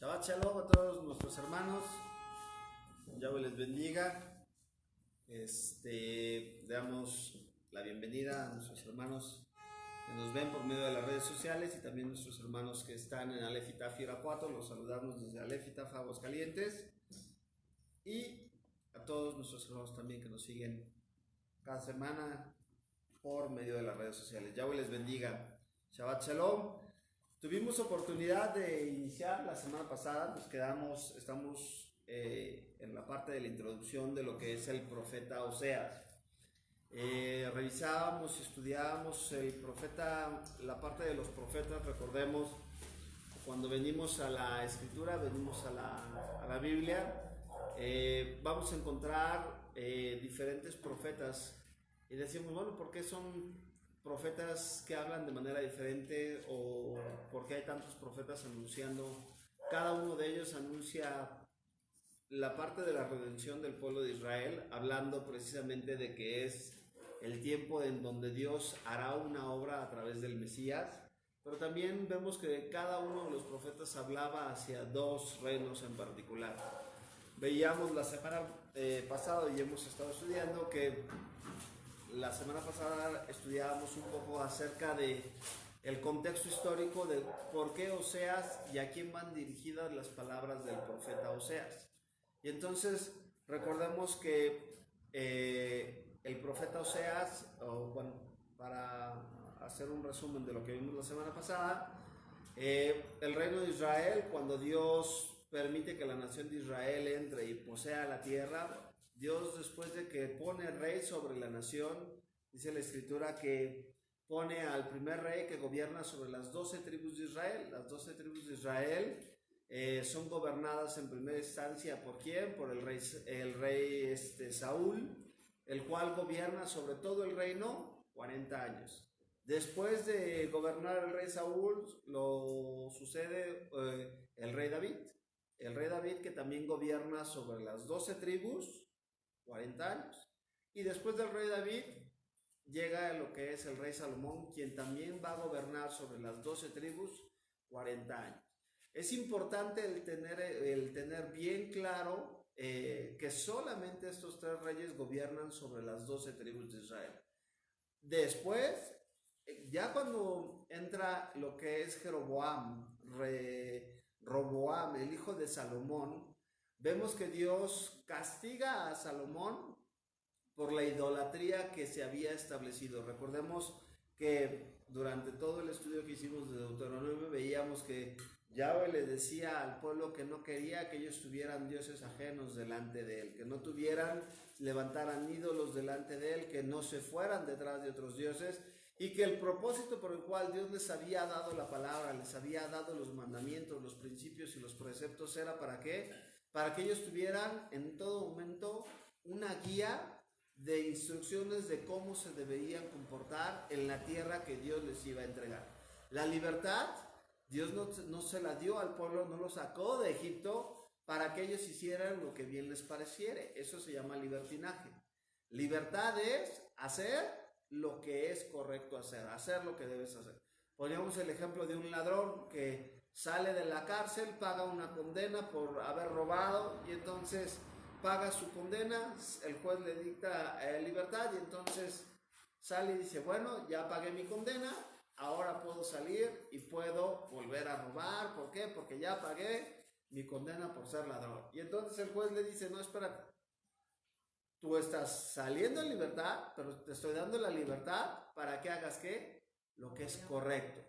Shabbat Shalom a todos nuestros hermanos. Yahweh les bendiga. Damos la bienvenida a nuestros hermanos que nos ven por medio de las redes sociales y también nuestros hermanos que están en Aleph Itaf Irapuato. Los saludamos desde Aleph Itaf Aguascalientes. Y a todos nuestros hermanos también que nos siguen cada semana por medio de las redes sociales. Yahweh les bendiga. Shabbat Shalom. Tuvimos oportunidad de iniciar la semana pasada, estamos en la parte de la introducción de lo que es el profeta Oseas. Revisábamos y estudiábamos el profeta, la parte de los profetas. Recordemos, cuando venimos a la escritura, venimos a la Biblia, vamos a encontrar diferentes profetas y decimos, bueno, ¿por qué son profetas que hablan de manera diferente, o por qué hay tantos profetas anunciando? Cada uno de ellos anuncia la parte de la redención del pueblo de Israel, hablando precisamente de que es el tiempo en donde Dios hará una obra a través del Mesías. Pero también vemos que cada uno de los profetas hablaba hacia dos reinos en particular. Veíamos la semana pasada y hemos estado estudiando que la semana pasada estudiábamos un poco acerca de el contexto histórico de por qué Oseas y a quién van dirigidas las palabras del profeta Oseas. Y entonces recordemos que el profeta Oseas, para hacer un resumen de lo que vimos la semana pasada, el reino de Israel, cuando Dios permite que la nación de Israel entre y posea la tierra, Dios, después de que pone rey sobre la nación, dice la escritura que pone al primer rey que gobierna sobre las 12 tribus de Israel. Las 12 tribus de Israel son gobernadas en primera instancia ¿por quién? Por el rey Saúl, el cual gobierna sobre todo el reino 40 años. Después de gobernar el rey Saúl, lo sucede el rey David. El rey David, que también gobierna sobre las 12 tribus 40 años. Y después del rey David llega lo que es el rey Salomón, quien también va a gobernar sobre las 12 tribus 40 años. Es importante el tener bien claro que solamente estos tres reyes gobiernan sobre las 12 tribus de Israel. Después, ya cuando entra lo que es Roboam, el hijo de Salomón, vemos que Dios castiga a Salomón por la idolatría que se había establecido. Recordemos que durante todo el estudio que hicimos de Deuteronomio veíamos que Yahweh le decía al pueblo que no quería que ellos tuvieran dioses ajenos delante de él, que no levantaran ídolos delante de él, que no se fueran detrás de otros dioses, y que el propósito por el cual Dios les había dado la palabra, les había dado los mandamientos, los principios y los preceptos era ¿para qué? Para que ellos tuvieran en todo momento una guía de instrucciones de cómo se deberían comportar en la tierra que Dios les iba a entregar. La libertad, Dios no se la dio al pueblo, no lo sacó de Egipto para que ellos hicieran lo que bien les pareciere. Eso se llama libertinaje. Libertad es hacer lo que es correcto hacer lo que debes hacer. Poníamos el ejemplo de un ladrón que sale de la cárcel, paga una condena por haber robado y entonces paga su condena, el juez le dicta libertad y entonces sale y dice, bueno, ya pagué mi condena, ahora puedo salir y puedo volver a robar. ¿Por qué? Porque ya pagué mi condena por ser ladrón. Y entonces el juez le dice, no, espérate, tú estás saliendo en libertad, pero te estoy dando la libertad para que hagas ¿qué? Lo que es correcto.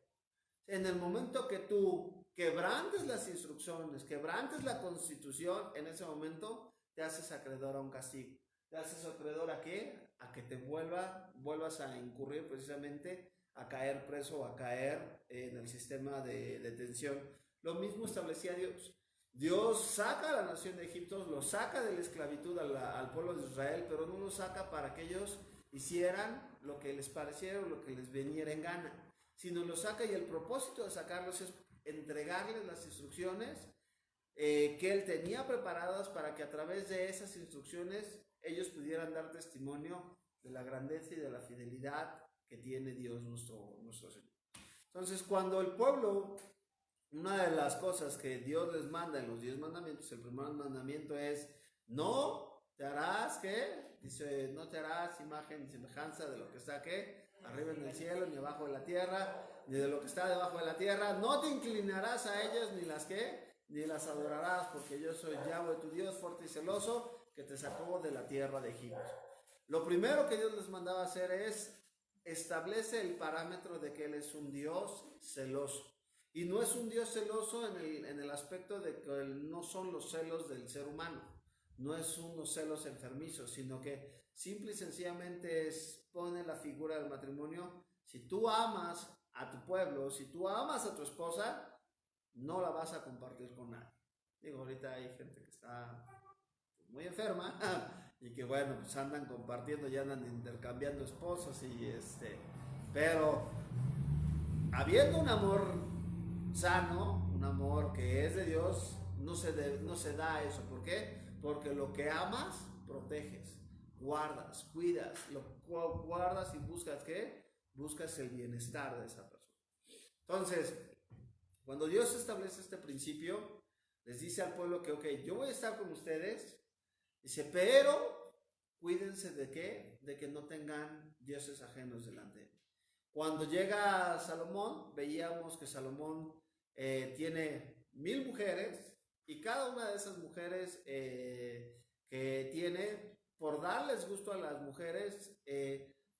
En el momento que tú quebrantes las instrucciones, quebrantes la constitución, en ese momento te haces acreedor a un castigo. ¿Te haces acreedor a qué? A que te vuelvas a incurrir precisamente a caer preso o a caer en el sistema de detención. Lo mismo establecía Dios. Dios saca a la nación de Egipto, lo saca de la esclavitud al pueblo de Israel, pero no lo saca para que ellos hicieran lo que les pareciera o lo que les viniera en gana, sino lo saca y el propósito de sacarlos es entregarles las instrucciones que él tenía preparadas para que a través de esas instrucciones ellos pudieran dar testimonio de la grandeza y de la fidelidad que tiene Dios nuestro Señor. Entonces, cuando el pueblo una de las cosas que Dios les manda en los 10 mandamientos, el primer mandamiento es, no te harás, ¿qué? Dice, no te harás imagen ni semejanza de lo que está, ¿qué? Arriba en el cielo, ni abajo de la tierra, ni de lo que está debajo de la tierra. No te inclinarás a ellas, ni las, ¿qué? Ni las adorarás, porque yo soy Yahweh tu Dios, fuerte y celoso, que te sacó de la tierra de Egipto. Lo primero que Dios les mandaba hacer es, establece el parámetro de que Él es un Dios celoso. Y no es un Dios celoso en el aspecto de que no son los celos del ser humano, no es unos celos enfermizos, sino que simple y sencillamente pone la figura del matrimonio. Si tú amas a tu pueblo, si tú amas a tu esposa, no la vas a compartir con nadie. Digo, ahorita hay gente que está muy enferma y que bueno, pues andan compartiendo y andan intercambiando esposos pero habiendo un amor sano, un amor que es de Dios, no se da eso. ¿Por qué? Porque lo que amas, proteges, guardas, cuidas, lo guardas y buscas, ¿qué? Buscas el bienestar de esa persona. Entonces, cuando Dios establece este principio, les dice al pueblo que, ok, yo voy a estar con ustedes, dice, pero cuídense de qué? De que no tengan dioses ajenos delante de mí. Cuando llega Salomón, veíamos que Salomón tiene 1000 mujeres y cada una de esas mujeres que tiene, por darles gusto a las mujeres,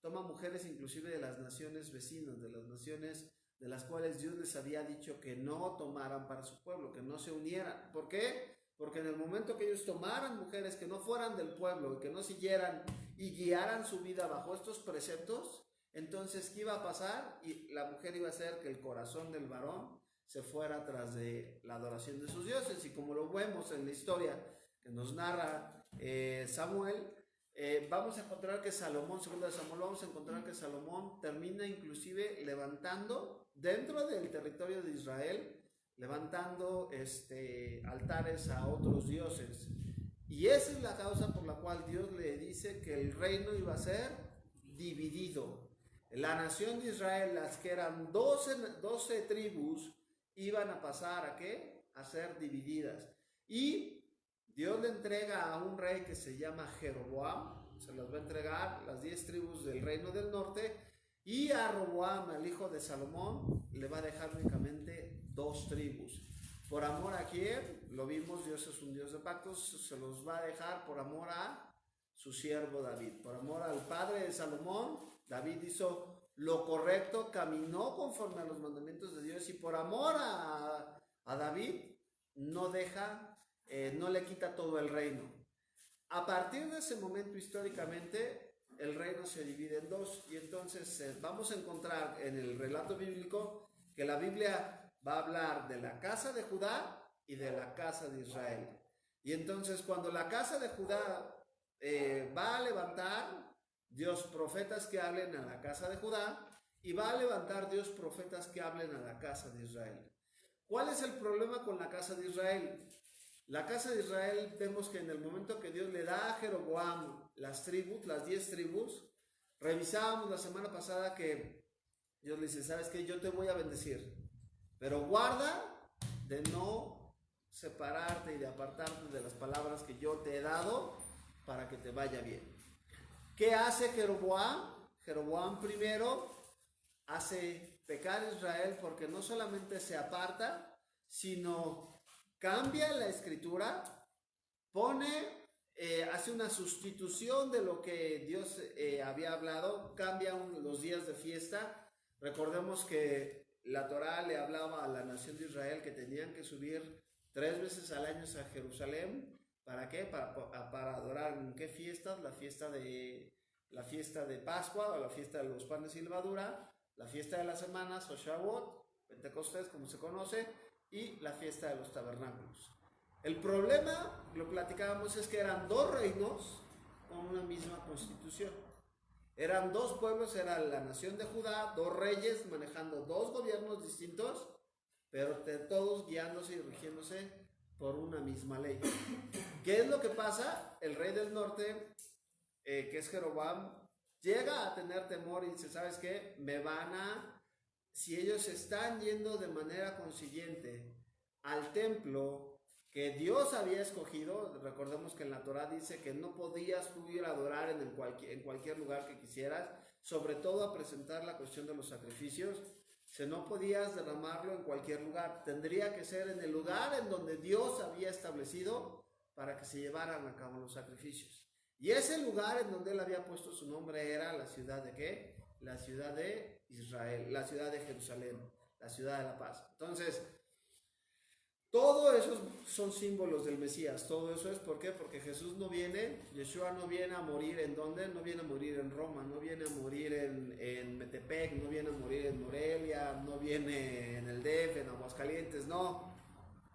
toma mujeres inclusive de las naciones vecinas, de las naciones de las cuales Dios les había dicho que no tomaran para su pueblo, que no se unieran. ¿Por qué? Porque en el momento que ellos tomaran mujeres que no fueran del pueblo y que no siguieran y guiaran su vida bajo estos preceptos, entonces, ¿qué iba a pasar? Y la mujer iba a hacer que el corazón del varón se fuera tras de la adoración de sus dioses. Y como lo vemos en la historia que nos narra Samuel, vamos a encontrar que Salomón, segundo de Samuel, vamos a encontrar que Salomón termina inclusive levantando dentro del territorio de Israel, levantando altares a otros dioses. Y esa es la causa por la cual Dios le dice que el reino iba a ser dividido. La nación de Israel, las que eran 12 tribus, iban a pasar ¿a qué? A ser divididas. Y Dios le entrega a un rey que se llama Jeroboam, se las va a entregar las 10 tribus del reino del norte, y a Roboam, el hijo de Salomón, le va a dejar únicamente 2 tribus. ¿Por amor a quién? Lo vimos, Dios es un Dios de pactos, se los va a dejar por amor a su siervo David. Por amor al padre de Salomón, David hizo lo correcto, caminó conforme a los mandamientos de Dios y por amor a David no deja, no le quita todo el reino. A partir de ese momento históricamente el reino se divide en 2 y entonces vamos a encontrar en el relato bíblico que la Biblia va a hablar de la casa de Judá y de la casa de Israel. Y entonces cuando la casa de Judá va a levantar Dios profetas que hablen a la casa de Judá y va a levantar Dios profetas que hablen a la casa de Israel. ¿Cuál es el problema con la casa de Israel? La casa de Israel, vemos que en el momento que Dios le da a Jeroboam las tribus, las 10 tribus, revisábamos la semana pasada que Dios le dice, ¿sabes qué? Yo te voy a bendecir, pero guarda de no separarte y de apartarte de las palabras que yo te he dado para que te vaya bien. ¿Qué hace Jeroboam? Jeroboam primero hace pecar a Israel porque no solamente se aparta, sino cambia la escritura, hace una sustitución de lo que Dios había hablado, cambia los días de fiesta. Recordemos que la Torá le hablaba a la nación de Israel que tenían que subir 3 veces al año a Jerusalén. ¿Para qué? Para adorar. ¿En qué fiestas? La fiesta de Pascua o la fiesta de los panes sin levadura, la fiesta de las semanas o Shavuot, Pentecostés como se conoce, y la fiesta de los tabernáculos. El problema, lo platicábamos, es que eran 2 reinos con una misma constitución. Eran 2 pueblos, era la nación de Judá, 2 reyes manejando 2 gobiernos distintos, pero todos guiándose y rigiéndose por una misma ley. ¿Qué es lo que pasa? El rey del norte, que es Jeroboam, llega a tener temor y dice, ¿sabes qué? Me van a si ellos están yendo de manera consiguiente al templo que Dios había escogido, recordemos que en la Torá dice que no podías tú ir a adorar en cualquier lugar que quisieras, sobre todo a presentar la cuestión de los sacrificios, si no podías derramarlo en cualquier lugar, tendría que ser en el lugar en donde Dios había establecido para que se llevaran a cabo los sacrificios. Y ese lugar en donde él había puesto su nombre era la ciudad de ¿qué? La ciudad de Israel, la ciudad de Jerusalén, la ciudad de la paz. Entonces, todo eso son símbolos del Mesías. Todo eso es ¿por qué? Porque Jesús no viene, Yeshua no viene a morir en ¿dónde? No viene a morir en Roma, no viene a morir en Metepec, no viene a morir en Morelia, no viene en el DF, en Aguascalientes, no.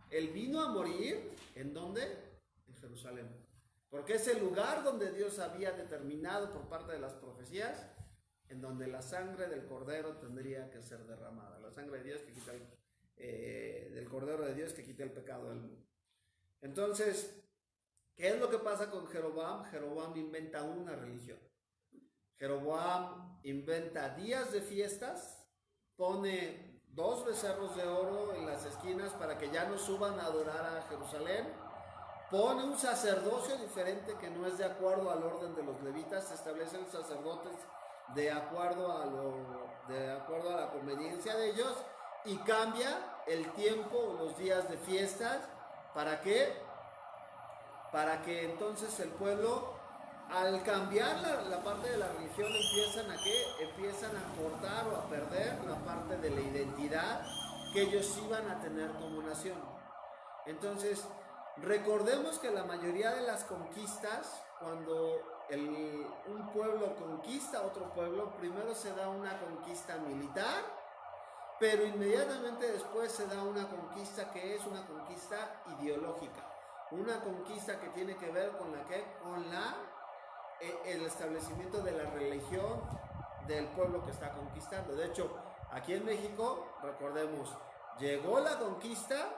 Él vino a morir ¿en dónde? En Jerusalén. Porque es el lugar donde Dios había determinado por parte de las profecías, en donde la sangre del Cordero tendría que ser derramada. La sangre de Dios que quita del Cordero de Dios que quita el pecado del mundo. Entonces, ¿qué es lo que pasa con Jeroboam? Jeroboam inventa una religión. Jeroboam inventa días de fiestas, pone 2 becerros de oro en las esquinas para que ya no suban a adorar a Jerusalén. Pone un sacerdocio diferente que no es de acuerdo al orden de los levitas, se establecen sacerdotes de acuerdo a la conveniencia de ellos y cambia el tiempo, los días de fiestas, ¿para qué? Para que entonces el pueblo, al cambiar la parte de la religión, empiezan a cortar o a perder la parte de la identidad que ellos iban a tener como nación. Entonces, recordemos que la mayoría de las conquistas, cuando un pueblo conquista a otro pueblo, primero se da una conquista militar, pero inmediatamente después se da una conquista que es una conquista ideológica, una conquista que tiene que ver con el establecimiento de la religión del pueblo que está conquistando. De hecho, aquí en México, recordemos, llegó la conquista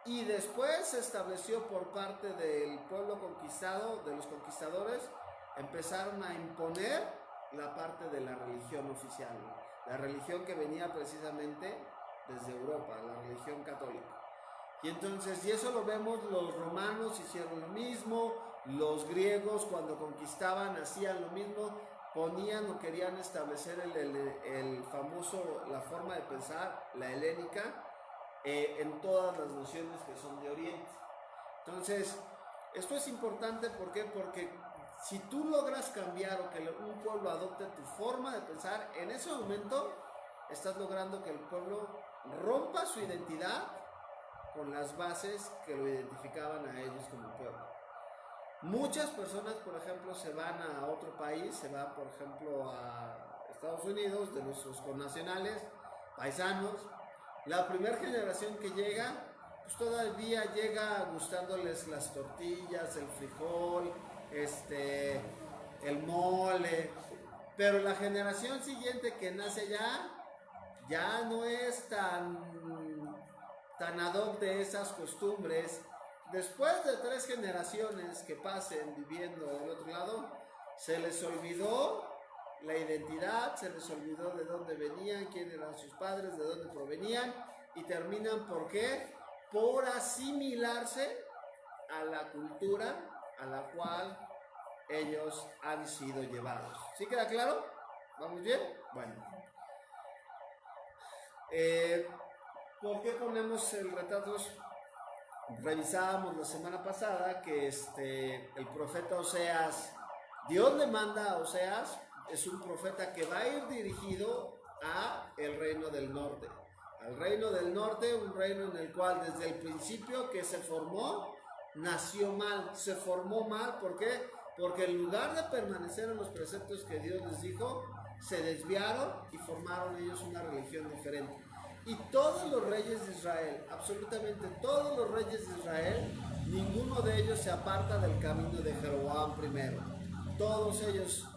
y después se estableció por parte del pueblo conquistado, de los conquistadores, empezaron a imponer la parte de la religión oficial, la religión que venía precisamente desde Europa, la religión católica. Y entonces, y eso lo vemos, los romanos hicieron lo mismo, los griegos cuando conquistaban hacían lo mismo, ponían o querían establecer el famoso, la forma de pensar, la helénica, en todas las naciones que son de Oriente. Entonces, esto es importante, ¿por qué? Porque si tú logras cambiar o que un pueblo adopte tu forma de pensar, en ese momento estás logrando que el pueblo rompa su identidad con las bases que lo identificaban a ellos como pueblo. Muchas personas, por ejemplo, se van a otro país, se van, por ejemplo, a Estados Unidos, de nuestros connacionales, paisanos. La primera generación que llega, pues todavía llega gustándoles las tortillas, el frijol, el mole, pero la generación siguiente que nace allá ya no es tan ad hoc de esas costumbres. Después de 3 generaciones que pasen viviendo del otro lado, se les olvidó la identidad, se les olvidó de dónde venían, quién eran sus padres, de dónde provenían, y terminan, ¿por qué? Por asimilarse a la cultura a la cual ellos han sido llevados. ¿Sí queda claro? ¿Vamos bien? Bueno. ¿Por qué ponemos el retrato? Revisábamos la semana pasada que el profeta Oseas, Dios le manda a Oseas, es un profeta que va a ir dirigido a el reino del norte. Al reino del norte, un reino en el cual desde el principio que se formó, nació mal, se formó mal. ¿Por qué? Porque en lugar de permanecer en los preceptos que Dios les dijo, se desviaron y formaron ellos una religión diferente. Y todos los reyes de Israel, absolutamente todos los reyes de Israel, ninguno de ellos se aparta del camino de Jeroboam primero. Todos ellos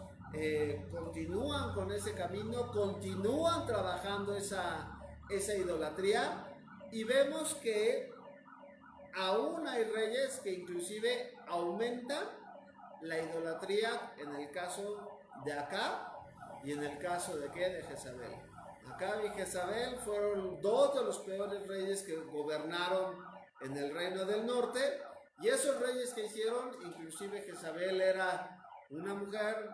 continúan con ese camino, continúan trabajando esa idolatría, y vemos que aún hay reyes que inclusive aumentan la idolatría, en el caso de Acab y en el caso de ¿qué? De Jezabel. Acab y Jezabel fueron dos de los peores reyes que gobernaron en el reino del norte. Y esos reyes que hicieron, inclusive Jezabel era una mujer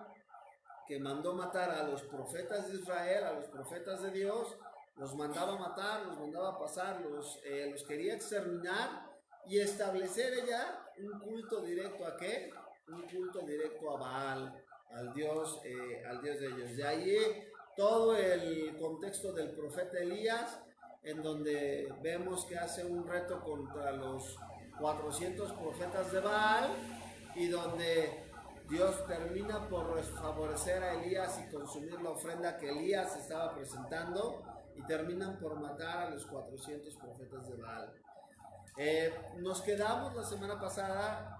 que mandó matar a los profetas de Israel, a los profetas de Dios, los mandaba matar, los mandaba pasar, los quería exterminar y establecer ella un culto directo ¿a qué? Un culto directo a Baal, al Dios de ellos. De ahí todo el contexto del profeta Elías, en donde vemos que hace un reto contra los 400 profetas de Baal y donde Dios termina por favorecer a Elías y consumir la ofrenda que Elías estaba presentando y terminan por matar a los 400 profetas de Baal. Nos quedamos la semana pasada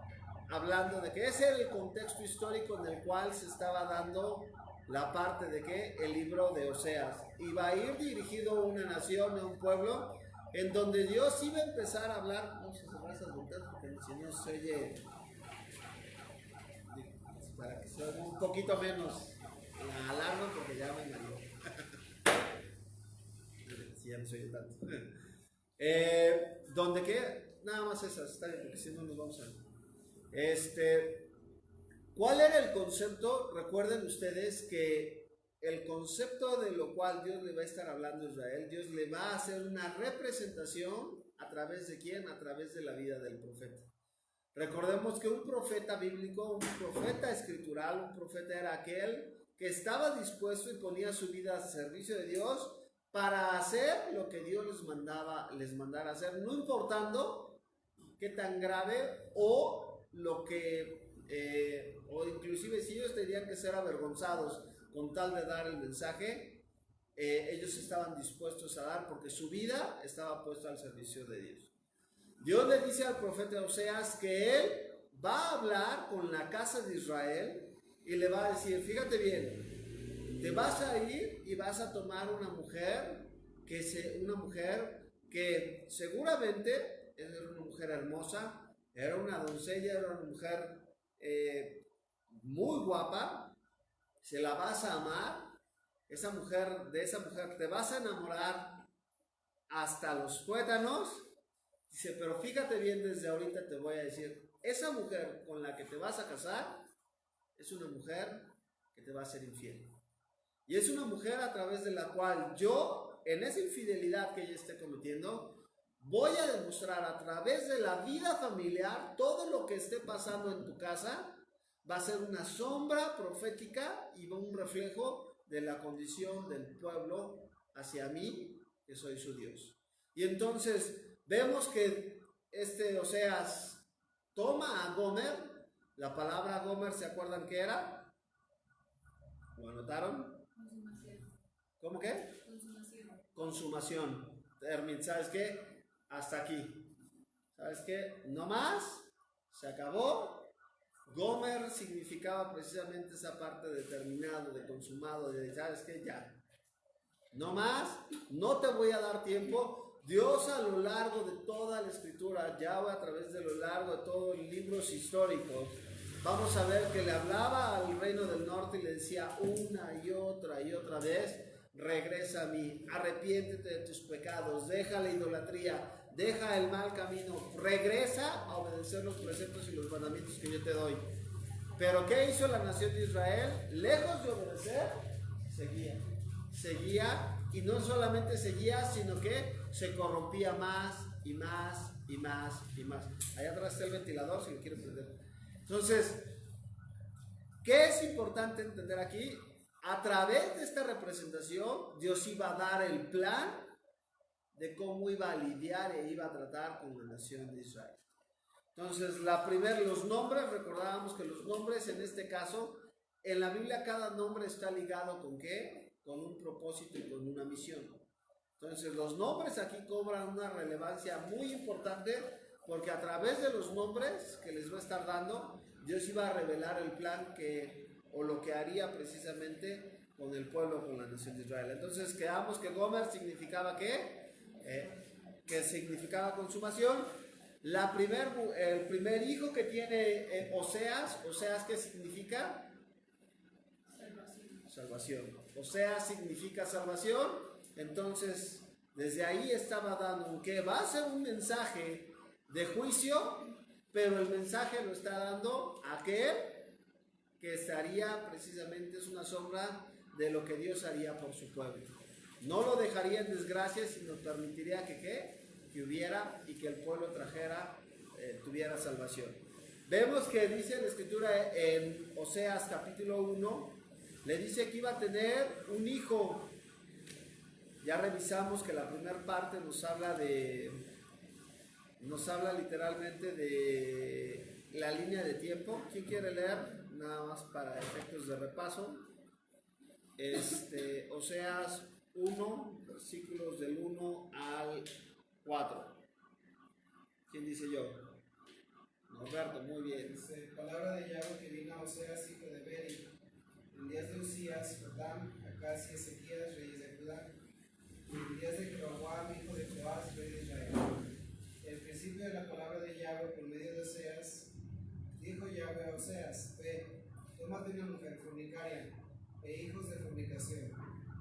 hablando de que ese era el contexto histórico en el cual se estaba dando la parte de que el libro de Oseas iba a ir dirigido a una nación, a un pueblo, en donde Dios iba a empezar a hablar. No sé si vas a preguntar porque si no se oye, para que se oiga un poquito menos la alarma, porque ya me mareó. Si ya no se oye tanto. ¿Dónde qué? Nada más esas, está bien, porque si no nos vamos a... ¿Cuál era el concepto? Recuerden ustedes que el concepto de lo cual Dios le va a estar hablando a Israel, Dios le va a hacer una representación a través de quién, a través de la vida del profeta. Recordemos que un profeta bíblico, un profeta escritural, un profeta era aquel que estaba dispuesto y ponía su vida al servicio de Dios para hacer lo que Dios les mandara hacer, no importando qué tan grave o lo que o inclusive si ellos tenían que ser avergonzados con tal de dar el mensaje, ellos estaban dispuestos a dar porque su vida estaba puesta al servicio de Dios. Dios le dice al profeta Oseas que él va a hablar con la casa de Israel y le va a decir, fíjate bien, te vas a ir y vas a tomar una mujer que seguramente era una mujer hermosa, era una doncella, era una mujer muy guapa, se la vas a amar, de esa mujer te vas a enamorar hasta los tuétanos. Dice, pero fíjate bien, desde ahorita te voy a decir, esa mujer con la que te vas a casar es una mujer que te va a ser infiel. Y es una mujer a través de la cual yo, en esa infidelidad que ella esté cometiendo, voy a demostrar a través de la vida familiar todo lo que esté pasando en tu casa. Va a ser una sombra profética y un reflejo de la condición del pueblo hacia mí, que soy su Dios. Y entonces vemos que Oseas toma a Gomer. La palabra Gomer, ¿se acuerdan qué era? ¿Lo anotaron? Consumación. ¿Cómo qué? Consumación. Consumación. ¿Sabes qué? Hasta aquí. ¿Sabes qué? No más. Se acabó. Gomer significaba precisamente esa parte de terminado, de consumado, de ¿sabes qué? Ya. No más. No te voy a dar tiempo. Dios a lo largo de toda la escritura, Yahweh a través de lo largo de todos los libros históricos, vamos a ver que le hablaba al reino del norte y le decía una y otra vez, regresa a mí, arrepiéntete de tus pecados, deja la idolatría, deja el mal camino, regresa a obedecer los preceptos y los mandamientos que yo te doy. Pero ¿qué hizo la nación de Israel? Lejos de obedecer, seguía, y no solamente seguía, sino que se corrompía más y más y más y más. Allá atrás está el ventilador si lo quieren prender. Entonces, ¿qué es importante entender aquí? A través de esta representación, Dios iba a dar el plan de cómo iba a lidiar e iba a tratar con la nación de Israel. Entonces, los nombres, recordábamos que los nombres en este caso, en la Biblia cada nombre está ligado ¿con qué? Con un propósito y con una misión. Entonces, los nombres aquí cobran una relevancia muy importante porque a través de los nombres que les va a estar dando, Dios iba a revelar el plan o lo que haría precisamente con el pueblo, con la nación de Israel. Entonces, quedamos que Gomer significaba ¿qué? Que significaba consumación. El primer hijo que tiene Oseas, ¿qué significa? Salvación. Salvación. Oseas significa salvación. Entonces, desde ahí estaba dando que va a ser un mensaje de juicio, pero el mensaje lo está dando a aquel que estaría precisamente, es una sombra de lo que Dios haría por su pueblo. No lo dejaría en desgracia, sino permitiría que hubiera y que el pueblo tuviera salvación. Vemos que dice la escritura en Oseas capítulo 1, le dice que iba a tener un hijo. Ya revisamos que la primera parte nos habla literalmente de la línea de tiempo. ¿Quién quiere leer? Nada más para efectos de repaso. Oseas 1, versículos del 1 al 4. ¿Quién dice yo? Norberto, muy bien. Dice, palabra de Yahweh que vino a Oseas, hijo de Beri, en días de Usías, Jotam, Acaz y Ezequías, reyes de Judá, y en días de Jeroboam, hijo de Joás, rey de Israel. El principio de la palabra de Yahweh por medio de Oseas, dijo Yahweh a Oseas, ve, tómate una mujer fornicaria, e hijos de fornicación,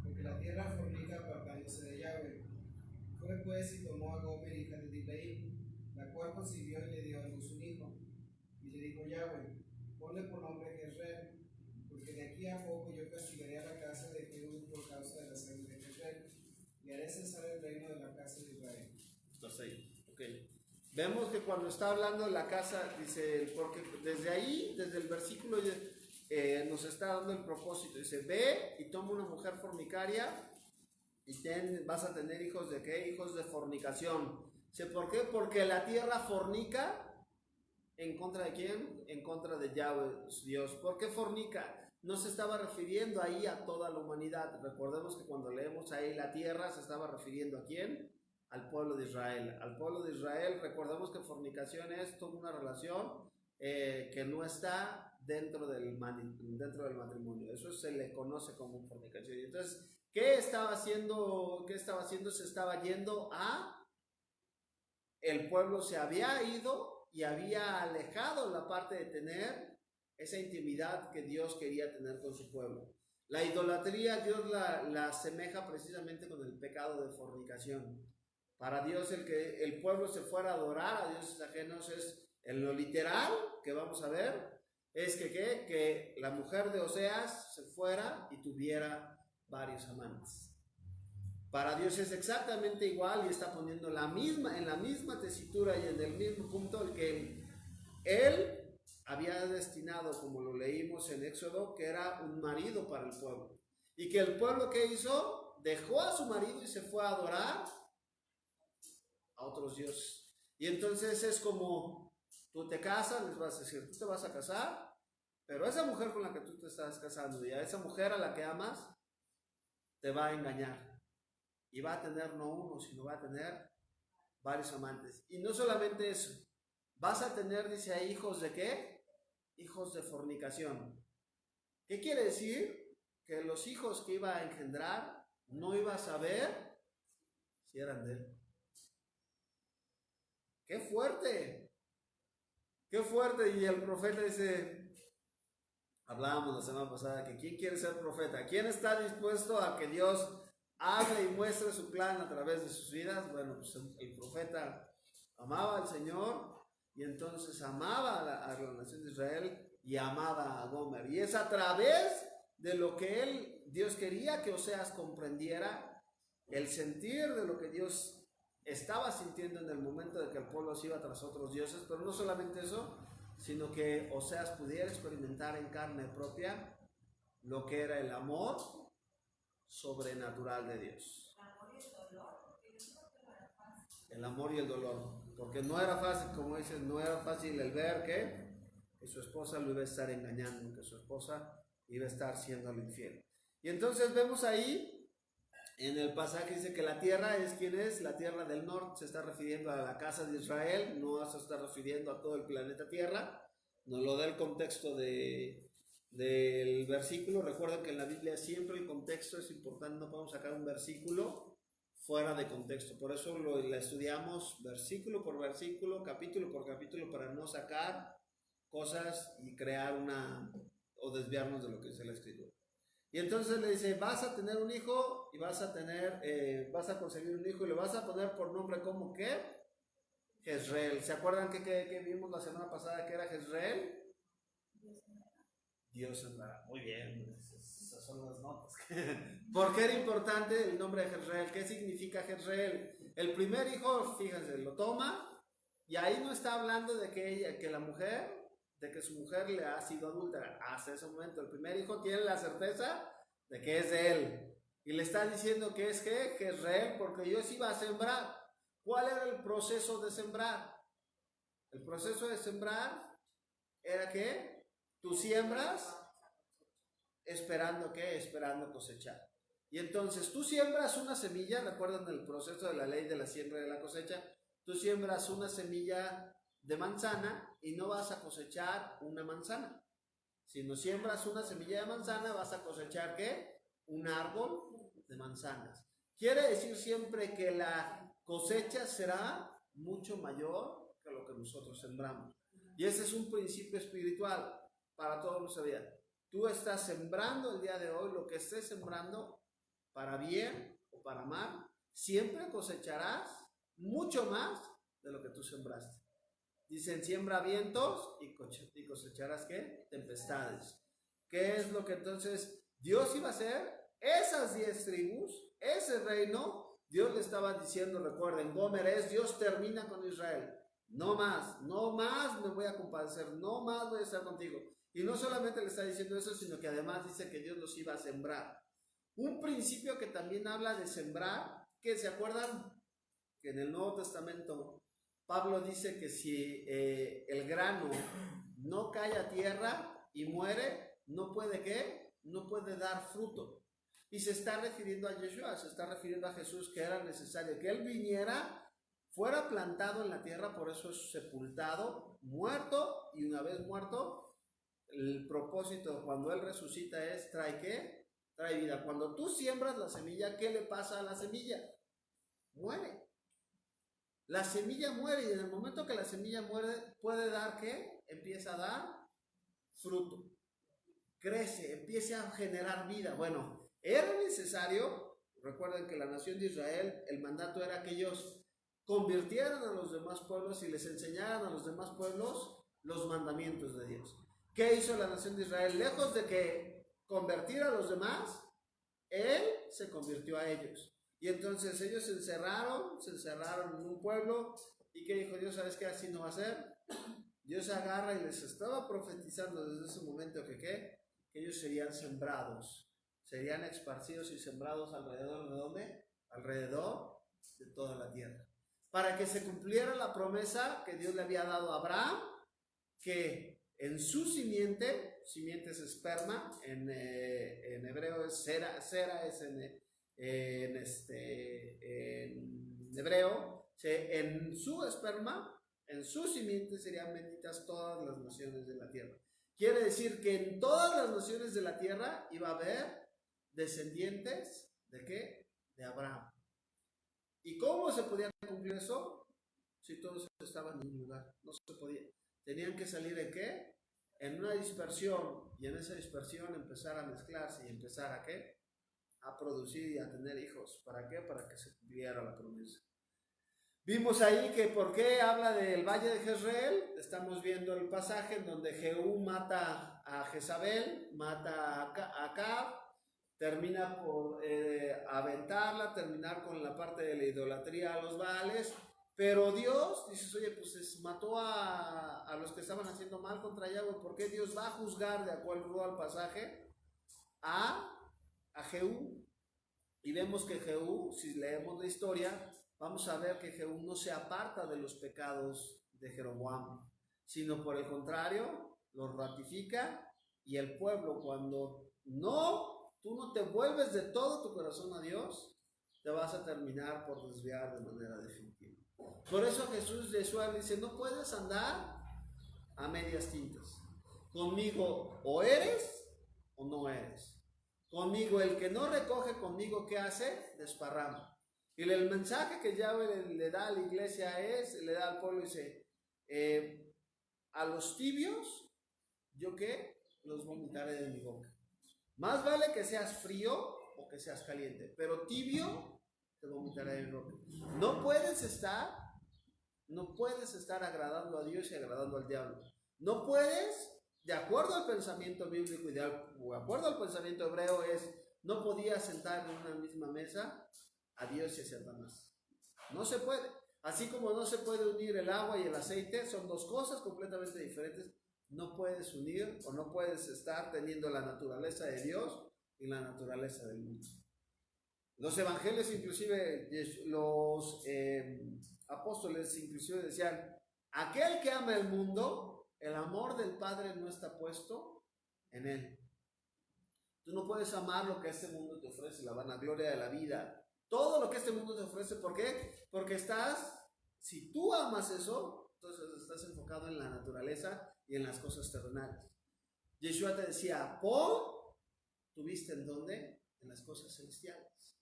porque la tierra fornica apartándose de Yahweh. Fue pues y tomó a Gomer, hija de Diblaim, la cual concibió y le dio a luz un hijo. Y le dijo Yahweh, ponle por nombre Jezreel, porque de aquí a poco yo castigaré a la casa de Jehú por causa de la sangre de Jezreel, y haré cesar el reino de la casa de Israel. Entonces ahí, ok. Vemos que cuando está hablando de la casa, dice, porque desde ahí, desde el versículo, nos está dando el propósito. Dice, ve y toma una mujer fornicaria y vas a tener hijos de ¿qué? Hijos de fornicación. Dice, ¿por qué? Porque la tierra fornica. ¿En contra de quién? En contra de Yahweh, Dios. ¿Por qué fornica? No se estaba refiriendo ahí a toda la humanidad. Recordemos que cuando leemos ahí la tierra, se estaba refiriendo ¿a quién? Al pueblo de Israel. Al pueblo de Israel, recordemos que fornicación es toda una relación que no está dentro del matrimonio. Eso se le conoce como fornicación. Entonces, ¿qué estaba haciendo? Se estaba yendo a... El pueblo se había ido y había alejado la parte de tener esa intimidad que Dios quería tener con su pueblo. La idolatría Dios la asemeja precisamente con el pecado de fornicación. Para Dios el que el pueblo se fuera a adorar a dioses ajenos es en lo literal que vamos a ver, es que la mujer de Oseas se fuera y tuviera varios amantes. Para Dios es exactamente igual y está poniendo en la misma tesitura y en el mismo punto el que Él había destinado, como lo leímos en Éxodo, que era un marido para el pueblo. Y que el pueblo, ¿qué hizo? Dejó a su marido y se fue a adorar a otros dioses. Y entonces es como, tú te casas, les vas a decir, tú te vas a casar, pero esa mujer con la que tú te estás casando y a esa mujer a la que amas, te va a engañar. Y va a tener no uno, sino va a tener varios amantes. Y no solamente eso, vas a tener, dice ahí, hijos de ¿qué? Hijos de fornicación. ¿Qué quiere decir? Que los hijos que iba a engendrar no iba a saber si eran de él. ¡Qué fuerte! ¡Qué fuerte! Y el profeta dice, hablábamos la semana pasada, que ¿quién quiere ser profeta? ¿Quién está dispuesto a que Dios hable y muestre su plan a través de sus vidas? Bueno, pues el profeta amaba al Señor y entonces amaba a la nación de Israel y amaba a Gomer. Y es a través de lo que Dios quería que Oseas comprendiera el sentir de lo que Dios estaba sintiendo en el momento de que el pueblo se iba tras otros dioses, pero no solamente eso, sino que Oseas pudiera experimentar en carne propia lo que era el amor sobrenatural de Dios. El amor y el dolor, porque no era fácil, como dicen, no era fácil el ver que su esposa lo iba a estar engañando, que su esposa iba a estar siendo infiel. Y entonces vemos ahí en el pasaje, dice que la tierra es, ¿quién es? La tierra del norte, se está refiriendo a la casa de Israel, no se está refiriendo a todo el planeta Tierra. Nos lo da el contexto del versículo. Recuerden que en la Biblia siempre el contexto es importante, no podemos sacar un versículo fuera de contexto. Por eso la estudiamos versículo por versículo, capítulo por capítulo, para no sacar cosas y crear o desviarnos de lo que dice la Escritura. Y entonces le dice, vas a tener un hijo y vas a conseguir un hijo y le vas a poner por nombre como ¿qué? Jezreel. ¿Se acuerdan que vimos la semana pasada que era Jezreel? Dios sembrará. Muy bien, esas son las notas. ¿Por qué era importante el nombre de Jezreel? ¿Qué significa Jezreel? El primer hijo, fíjense, lo toma y ahí no está hablando de que su mujer le ha sido adúltera. Hasta ese momento, el primer hijo tiene la certeza de que es de él. Y le está diciendo que es Jezreel, porque Dios iba a sembrar. ¿Cuál era el proceso de sembrar? El proceso de sembrar era que tú siembras esperando cosechar. Y entonces tú siembras una semilla, recuerdan el proceso de la ley de la siembra y de la cosecha, tú siembras una semilla de manzana y no vas a cosechar una manzana, sino siembras una semilla de manzana, vas a cosechar ¿qué? Un árbol de manzanas. Quiere decir siempre que la cosecha será mucho mayor que lo que nosotros sembramos. Y ese es un principio espiritual para todos los días. Tú estás sembrando el día de hoy, lo que estés sembrando, para bien o para mal, siempre cosecharás mucho más de lo que tú sembraste. Dicen, siembra vientos y cosecharás ¿qué? Tempestades. ¿Qué es lo que entonces Dios iba a hacer? Esas 10 tribus, ese reino, Dios le estaba diciendo, recuerden, Gomer es, Dios termina con Israel. No más me voy a compadecer, no más voy a estar contigo. Y no solamente le está diciendo eso, sino que además dice que Dios los iba a sembrar. Un principio que también habla de sembrar, que se acuerdan que en el Nuevo Testamento Pablo dice que si el grano no cae a tierra y muere, no puede ¿qué? No puede dar fruto. Y se está refiriendo a Yeshua, se está refiriendo a Jesús, que era necesario que Él viniera, fuera plantado en la tierra, por eso es sepultado, muerto, y una vez muerto, el propósito cuando Él resucita es, ¿trae qué? Trae vida. Cuando tú siembras la semilla, ¿qué le pasa a la semilla? Muere. La semilla muere y en el momento que la semilla muere, ¿puede dar qué? Empieza a dar fruto. Crece, empieza a generar vida. Bueno, era necesario, recuerden que la nación de Israel, el mandato era que ellos convirtieran a los demás pueblos y les enseñaran a los demás pueblos los mandamientos de Dios. ¿Qué hizo la nación de Israel? Lejos de que convertir a los demás, Él se convirtió a ellos. Y entonces ellos se encerraron en un pueblo. ¿Y qué dijo Dios? ¿Sabes qué? Así no va a ser. Dios agarra y les estaba profetizando desde ese momento que ellos serían sembrados, serían esparcidos y sembrados alrededor de ¿dónde? Alrededor de toda la tierra. Para que se cumpliera la promesa que Dios le había dado a Abraham, que en su simiente es esperma, en hebreo es cera es en hebreo, en su esperma, en su simiente serían benditas todas las naciones de la tierra. Quiere decir que en todas las naciones de la tierra iba a haber descendientes ¿de qué? De Abraham. ¿Y cómo se podía cumplir eso? Si todos estaban en un lugar, no se podía. Tenían que salir ¿en qué? En una dispersión, y en esa dispersión empezar a mezclarse y empezar a ¿qué? A producir y a tener hijos. ¿Para qué? Para que se cumpliera la promesa. Vimos ahí que por qué habla del valle de Jezreel. Estamos viendo el pasaje en donde Jehú mata a Jezabel, mata a Acab, termina por aventarla, terminar con la parte de la idolatría a los Baales. Pero Dios, dices, oye, pues mató a los que estaban haciendo mal contra Yahweh. ¿Por qué Dios va a juzgar, de acuerdo al pasaje, a Jehú? Y vemos que Jehú, si leemos la historia, vamos a ver que Jehú no se aparta de los pecados de Jeroboam, sino por el contrario, los ratifica. Y el pueblo, cuando tú no te vuelves de todo tu corazón a Dios, te vas a terminar por desviar de manera definitiva. Por eso Jesús de Suárez dice, no puedes andar a medias tintas. Conmigo o eres o no eres. Conmigo, el que no recoge conmigo, ¿qué hace? Desparrama. Y el mensaje que Yahweh le da a la iglesia le da al pueblo y dice, a los tibios, ¿yo qué? Los vomitaré de mi boca. Más vale que seas frío o que seas caliente, pero tibio te vomitará en roca. No puedes estar agradando a Dios y agradando al diablo. No puedes, de acuerdo al pensamiento bíblico y de acuerdo al pensamiento hebreo, no podías sentar en una misma mesa a Dios y a Satanás. No se puede. Así como no se puede unir el agua y el aceite, son dos cosas completamente diferentes. No puedes unir o no puedes estar teniendo la naturaleza de Dios y la naturaleza del mundo. Los evangelios, inclusive los apóstoles, inclusive decían, aquel que ama el mundo, el amor del Padre no está puesto en él. Tú no puedes amar lo que este mundo te ofrece, la vanagloria de la vida, todo lo que este mundo te ofrece. ¿Por qué? Porque si tú amas eso, entonces estás enfocado en la naturaleza y en las cosas terrenales. Yeshua te decía, pon tu vista ¿en dónde? En las cosas celestiales.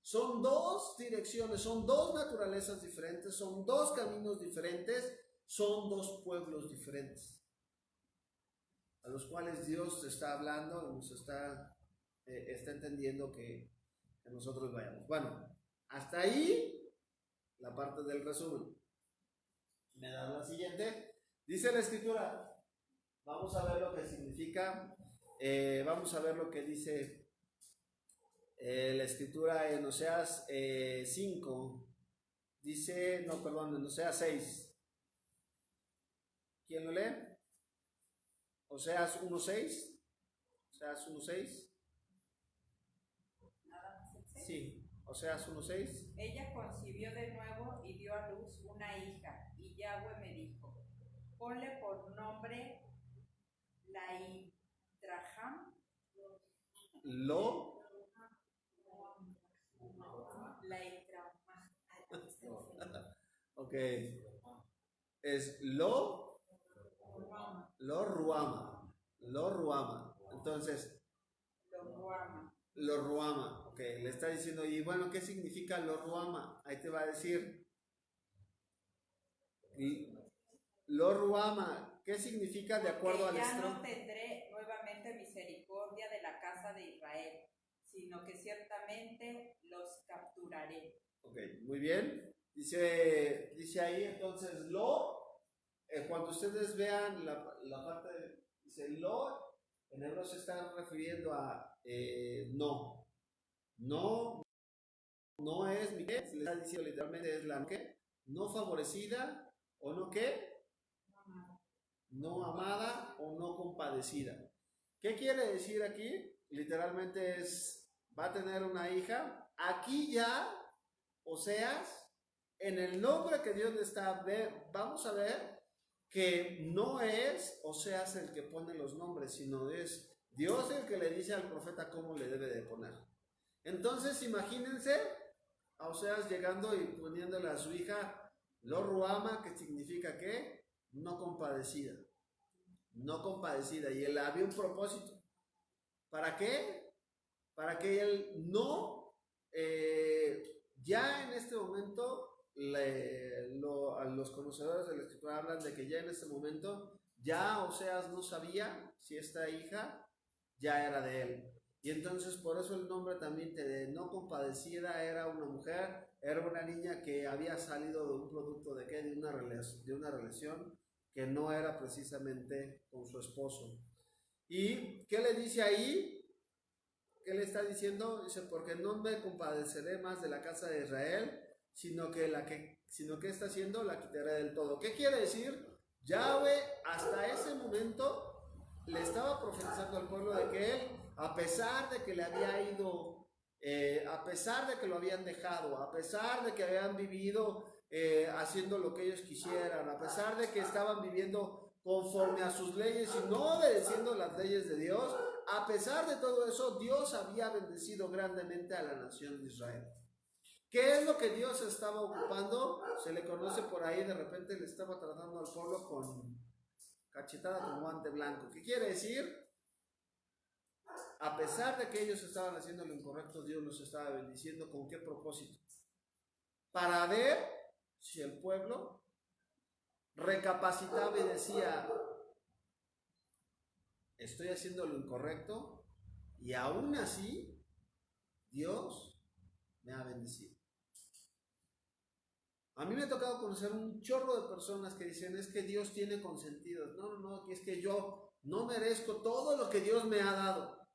Son dos direcciones, son dos naturalezas diferentes, son dos caminos diferentes, son dos pueblos diferentes, a los cuales Dios está hablando y nos está entendiendo que nosotros vayamos. Bueno, hasta ahí la parte del resumen. Me da la siguiente. Dice la escritura, vamos a ver lo que significa, vamos a ver lo que dice la escritura en Oseas 5. Dice, no, perdón, en Oseas 6. ¿Quién lo lee? Oseas 1:6. Oseas 1:6. Sí, Oseas 1:6. Ella concibió de nuevo y dio a luz una hija, y Yahweh me dijo, ponle por nombre Laitraham. Ok. Es Lo Ruama. Entonces, Lo Ruama. Ok, le está diciendo, y bueno, ¿qué significa Lo Ruama? Ahí te va a decir. Lo Ruama, ¿qué significa de acuerdo al ya no tendré nuevamente misericordia de la casa de Israel, sino que ciertamente los capturaré. Ok, muy bien. Dice ahí entonces cuando ustedes vean la parte, dice Lo, en hebreo se está refiriendo a no es mi que, se le está diciendo literalmente es la que, no favorecida o no que, no amada o no compadecida. ¿Qué quiere decir aquí? Literalmente va a tener una hija. Aquí ya, Oseas, en el nombre que Dios le está, vamos a ver que no es Oseas el que pone los nombres, sino es Dios el que le dice al profeta cómo le debe de poner. Entonces imagínense a Oseas llegando y poniéndole a su hija Lo Ruama, que significa ¿qué? No compadecida. No compadecida. Y él había un propósito. ¿Para qué? Para que él no, ya en este momento, los conocedores de la escritura hablan de que ya en este momento, ya Oseas no sabía si esta hija ya era de él. Y entonces por eso el nombre también de no compadecida, era una mujer, era una niña que había salido de un producto de ¿qué? De una relación que no era precisamente con su esposo. ¿Y qué le dice ahí? ¿Qué le está diciendo? Dice, porque no me compadeceré más de la casa de Israel, sino que está haciendo la quitaré del todo. ¿Qué quiere decir? Yahweh hasta ese momento le estaba profetizando al pueblo de que él, a pesar de que le había ido, a pesar de que lo habían dejado, a pesar de que habían vivido haciendo lo que ellos quisieran, a pesar de que estaban viviendo conforme a sus leyes y no obedeciendo las leyes de Dios, a pesar de todo eso, Dios había bendecido grandemente a la nación de Israel. ¿Qué es lo que Dios estaba ocupando? Se le conoce por ahí, de repente le estaba tratando al pueblo con cachetada con guante blanco. ¿Qué quiere decir? A pesar de que ellos estaban haciendo lo incorrecto, Dios los estaba bendiciendo. ¿Con qué propósito? Para ver si el pueblo recapacitaba y decía, estoy haciendo lo incorrecto, Y aún así, Dios me ha bendecido. A mí me ha tocado conocer un chorro de personas que dicen, es que Dios tiene consentidos. No, es que yo no merezco todo lo que Dios me ha dado.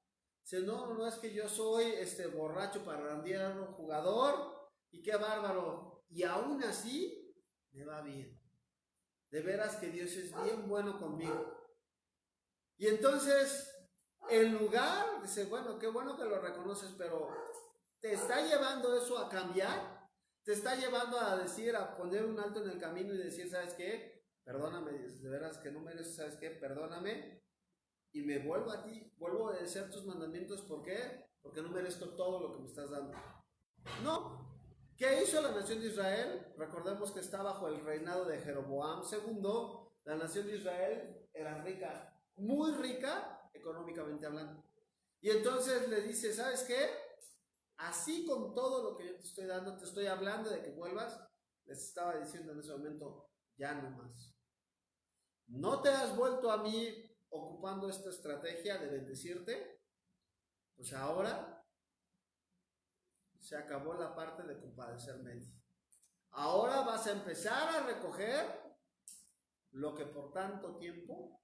Dice, no, es que yo soy borracho, parrandiero, jugador, y qué bárbaro. Y aún así, me va bien. De veras que Dios es bien bueno conmigo. Y entonces, en lugar, dice, bueno, qué bueno que lo reconoces, pero ¿te está llevando eso a cambiar? ¿Te está llevando a decir, a poner un alto en el camino y decir, ¿sabes qué? Perdóname, de veras que no mereces, ¿sabes qué? Perdóname y me vuelvo a ti, vuelvo a obedecer tus mandamientos, ¿por qué? Porque no merezco todo lo que me estás dando. No. ¿Qué hizo la nación de Israel? Recordemos que está bajo el reinado de Jeroboam II. La nación de Israel era rica, muy rica económicamente hablando. Y entonces le dice, ¿sabes qué? Así con todo lo que yo te estoy dando, te estoy hablando de que vuelvas, les estaba diciendo en ese momento, ya no más. ¿No te has vuelto a mí ocupando esta estrategia de bendecirte? Pues ahora se acabó la parte de compadecerme. Ahora vas a empezar a recoger lo que por tanto tiempo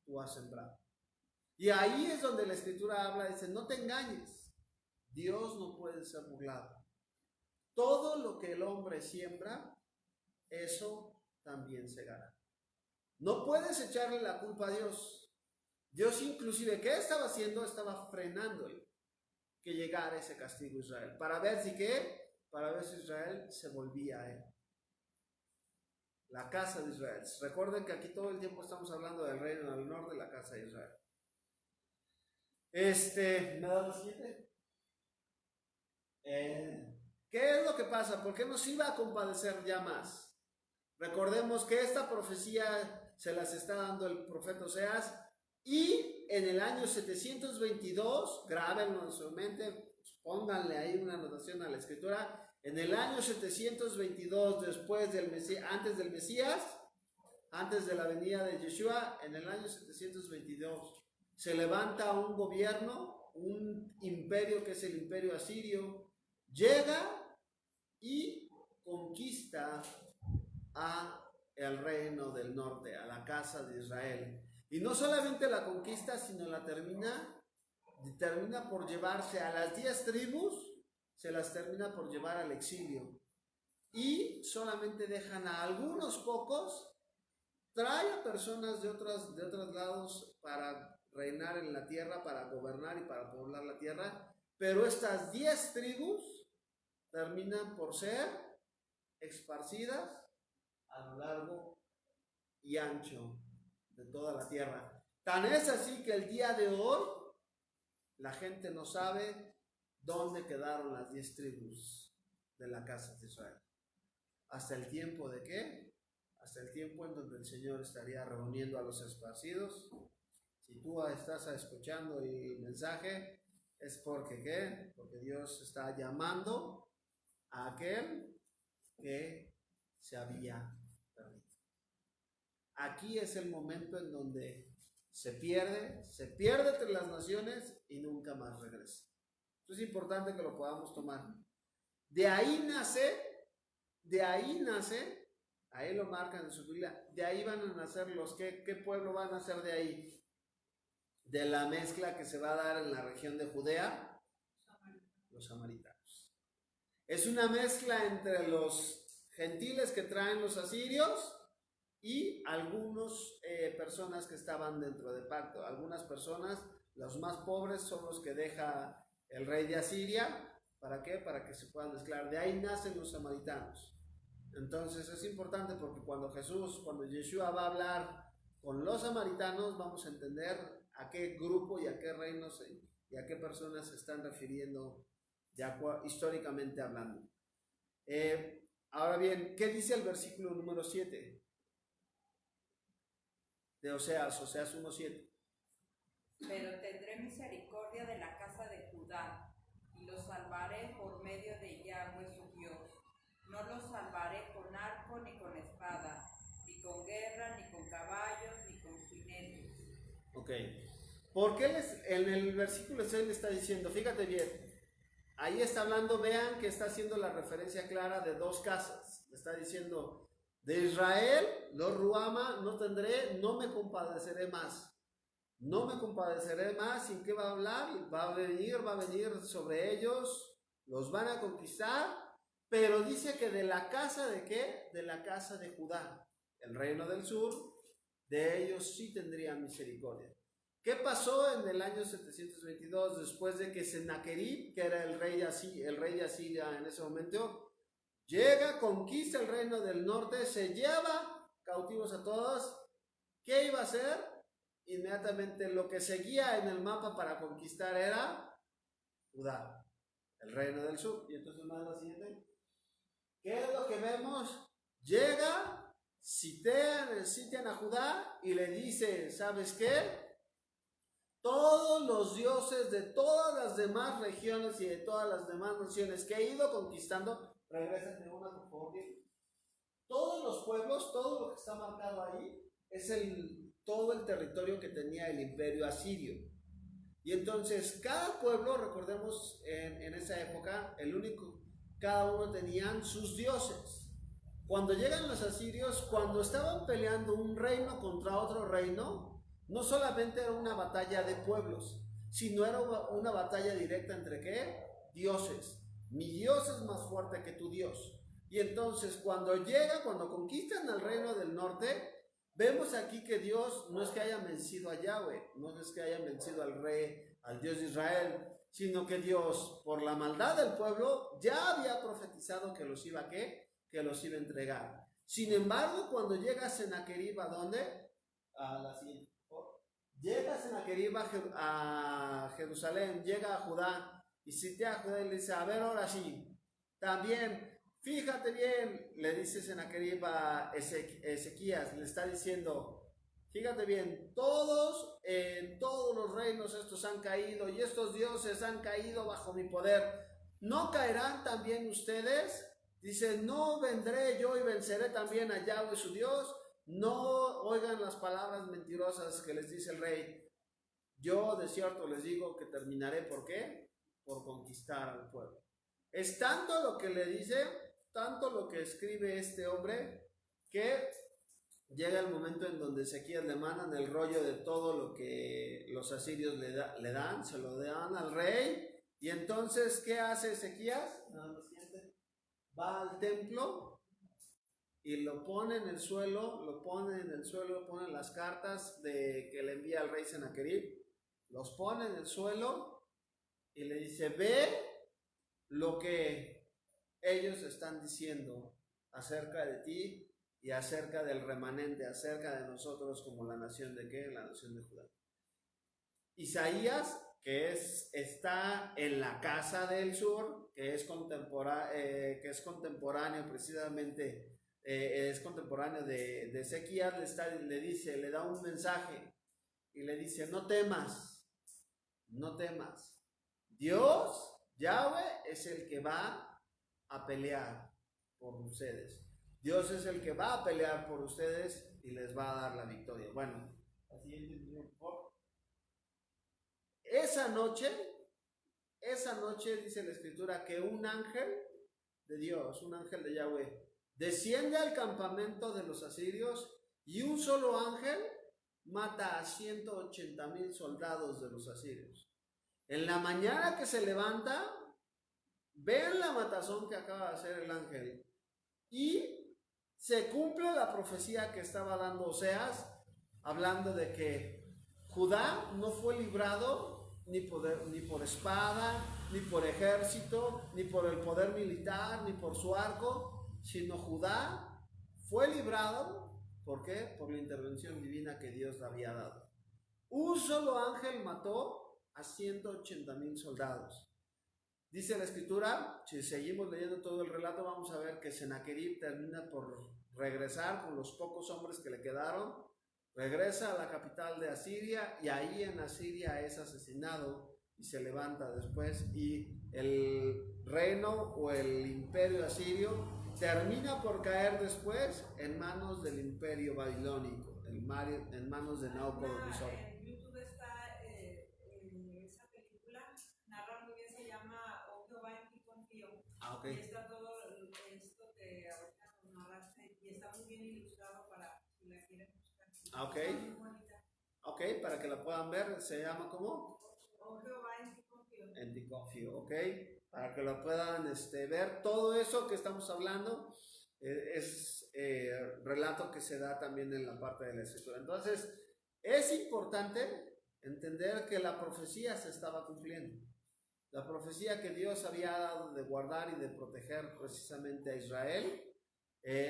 tú has sembrado. Y ahí es donde la Escritura habla, dice, no te engañes. Dios no puede ser burlado. Todo lo que el hombre siembra, eso también segará. No puedes echarle la culpa a Dios. Dios inclusive, ¿qué estaba haciendo? Estaba frenándole que llegara ese castigo a Israel. Para ver si qué, para ver si Israel se volvía a él. La casa de Israel. Recuerden que aquí todo el tiempo estamos hablando del reino del norte, la casa de Israel. ¿Me da la siguiente? ¿Qué es lo que pasa? ¿Por qué nos iba a compadecer ya más? Recordemos que esta profecía se las está dando el profeta Oseas y en el año 722, grábenlo en su mente, pónganle ahí una anotación a la escritura, en el año 722 después del Mesías, antes de la venida de Yeshua, en el año 722 se levanta un gobierno, un imperio que es el imperio asirio, llega y conquista a el reino del norte, a la casa de Israel. Y no solamente la conquista, sino la termina por llevarse a las 10 tribus, se las termina por llevar al exilio. Y solamente dejan a algunos pocos, trae a personas de otros lados para reinar en la tierra, para gobernar y para poblar la tierra, pero estas 10 tribus terminan por ser esparcidas a lo largo y ancho de toda la tierra. Tan es así que el día de hoy la gente no sabe dónde quedaron las 10 tribus de la casa de Israel. ¿Hasta el tiempo de qué? Hasta el tiempo en donde el Señor estaría reuniendo a los esparcidos. Si tú estás escuchando el mensaje, es porque ¿qué? Porque Dios está llamando a aquel que se había perdido. Aquí es el momento en donde se pierde entre las naciones y nunca más regresa. Esto es importante que lo podamos tomar. De ahí nace, ahí lo marcan en su Biblia, de ahí van a nacer ¿qué pueblo van a nacer de ahí? De la mezcla que se va a dar en la región de Judea, los samaritanos. Es una mezcla entre los gentiles que traen los asirios y algunas personas que estaban dentro del pacto. Algunas personas, los más pobres, son los que deja el rey de Asiria. ¿Para qué? Para que se puedan mezclar. De ahí nacen los samaritanos. Entonces es importante porque cuando Yeshua va a hablar con los samaritanos, vamos a entender a qué grupo y a qué reinos y a qué personas se están refiriendo históricamente hablando. Ahora bien, ¿qué dice el versículo número 7? De Oseas 1:7. Pero tendré misericordia de la casa de Judá, y los salvaré por medio de Yahweh su Dios. No los salvaré con arco ni con espada, ni con guerra, ni con caballos, ni con jinetes. Ok. Porque en el versículo 6 le está diciendo, fíjate bien, ahí está hablando, vean que está haciendo la referencia clara de dos casas. Le está diciendo, de Israel, los Ruama, no tendré, no me compadeceré más. No me compadeceré más. ¿En qué va a hablar? Va a venir sobre ellos, los van a conquistar, pero dice que de la casa de ¿qué? De la casa de Judá, el reino del sur, de ellos sí tendría misericordia. ¿Qué pasó en el año 722 después de que Sennacherib, que era el rey de Asiria en ese momento, llega, conquista el reino del norte, se lleva cautivos a todos? ¿Qué iba a hacer? Inmediatamente lo que seguía en el mapa para conquistar era Judá, el reino del sur. Y entonces más la siguiente. ¿Qué es lo que vemos? Llega, sitian a Judá y le dice, ¿sabes qué? Todos los dioses de todas las demás regiones y de todas las demás naciones que he ido conquistando, regresan de una por favor. Todos los pueblos, todo lo que está marcado ahí, es todo el territorio que tenía el imperio asirio. Y entonces cada pueblo, recordemos en esa época, cada uno tenían sus dioses. Cuando llegan los asirios, cuando estaban peleando un reino contra otro reino, no solamente era una batalla de pueblos, sino era una batalla directa entre ¿qué? Dioses. Mi Dios es más fuerte que tu Dios. Y entonces cuando conquistan el reino del norte, vemos aquí que Dios no es que haya vencido a Yahweh, no es que haya vencido al rey, al Dios de Israel, sino que Dios, por la maldad del pueblo, ya había profetizado que los iba que los iba a entregar. Sin embargo, cuando llega Sennacherib, ¿a dónde? A la siguiente. Llega Sennacherib a Jerusalén, llega a Judá, y sitia a Judá y le dice, a ver, ahora sí, también, fíjate bien, le dice Sennacherib a Ezequías, le está diciendo, fíjate bien, todos los reinos estos han caído, y estos dioses han caído bajo mi poder, ¿no caerán también ustedes? Dice, no vendré yo y venceré también a Yahweh su Dios. No oigan las palabras mentirosas que les dice el rey. Yo de cierto les digo que terminaré, ¿por qué? Por conquistar al pueblo. Es tanto lo que le dice, tanto lo que escribe este hombre, que llega el momento en donde Ezequías le mandan el rollo de todo lo que los asirios le dan, se lo dan al rey. Y entonces, ¿qué hace Ezequías? Va al templo y lo pone en el suelo, pone las cartas que le envía el rey Sennacherib, los pone en el suelo y le dice, ve lo que ellos están diciendo acerca de ti y acerca del remanente, acerca de nosotros como la nación de ¿qué? La nación de Judá. Isaías, que está en la casa del sur, que es contemporáneo precisamente, es contemporáneo de Ezequías, le da un mensaje y le dice, no temas, Dios, Yahweh, es el que va a pelear por ustedes. Dios es el que va a pelear por ustedes y les va a dar la victoria. Bueno, la siguiente, por favor. Esa noche dice la escritura que un ángel de Dios, un ángel de Yahweh, desciende al campamento de los asirios y un solo ángel mata a 180,000 soldados de los asirios. En la mañana que se levanta, ven la matazón que acaba de hacer el ángel y se cumple la profecía que estaba dando Oseas, hablando de que Judá no fue librado ni por espada, ni por ejército, ni por el poder militar, ni por su arco, sino Judá fue librado, ¿por qué? Por la intervención divina que Dios le había dado. Un solo ángel mató a 180,000 soldados. Dice la escritura, si seguimos leyendo todo el relato, vamos a ver que Sennacherib termina por regresar con los pocos hombres que le quedaron, regresa a la capital de Asiria y ahí en Asiria es asesinado y se levanta después y el reino o el imperio asirio termina por caer después en manos del imperio babilónico, en manos de Nabucodonosor. En YouTube está ok. Y está todo esto que ahorita nos narraste y está muy bien ilustrado para si la quieren buscar. Ok. Está muy bonita. Ok, para que la puedan ver, se llama ¿cómo? Oh Jehová en ti confío. En ti confío, ok. Para que lo puedan ver. Todo eso que estamos hablando es relato que se da también en la parte de la escritura. Entonces, es importante entender que la profecía se estaba cumpliendo. La profecía que Dios había dado de guardar y de proteger precisamente a Israel,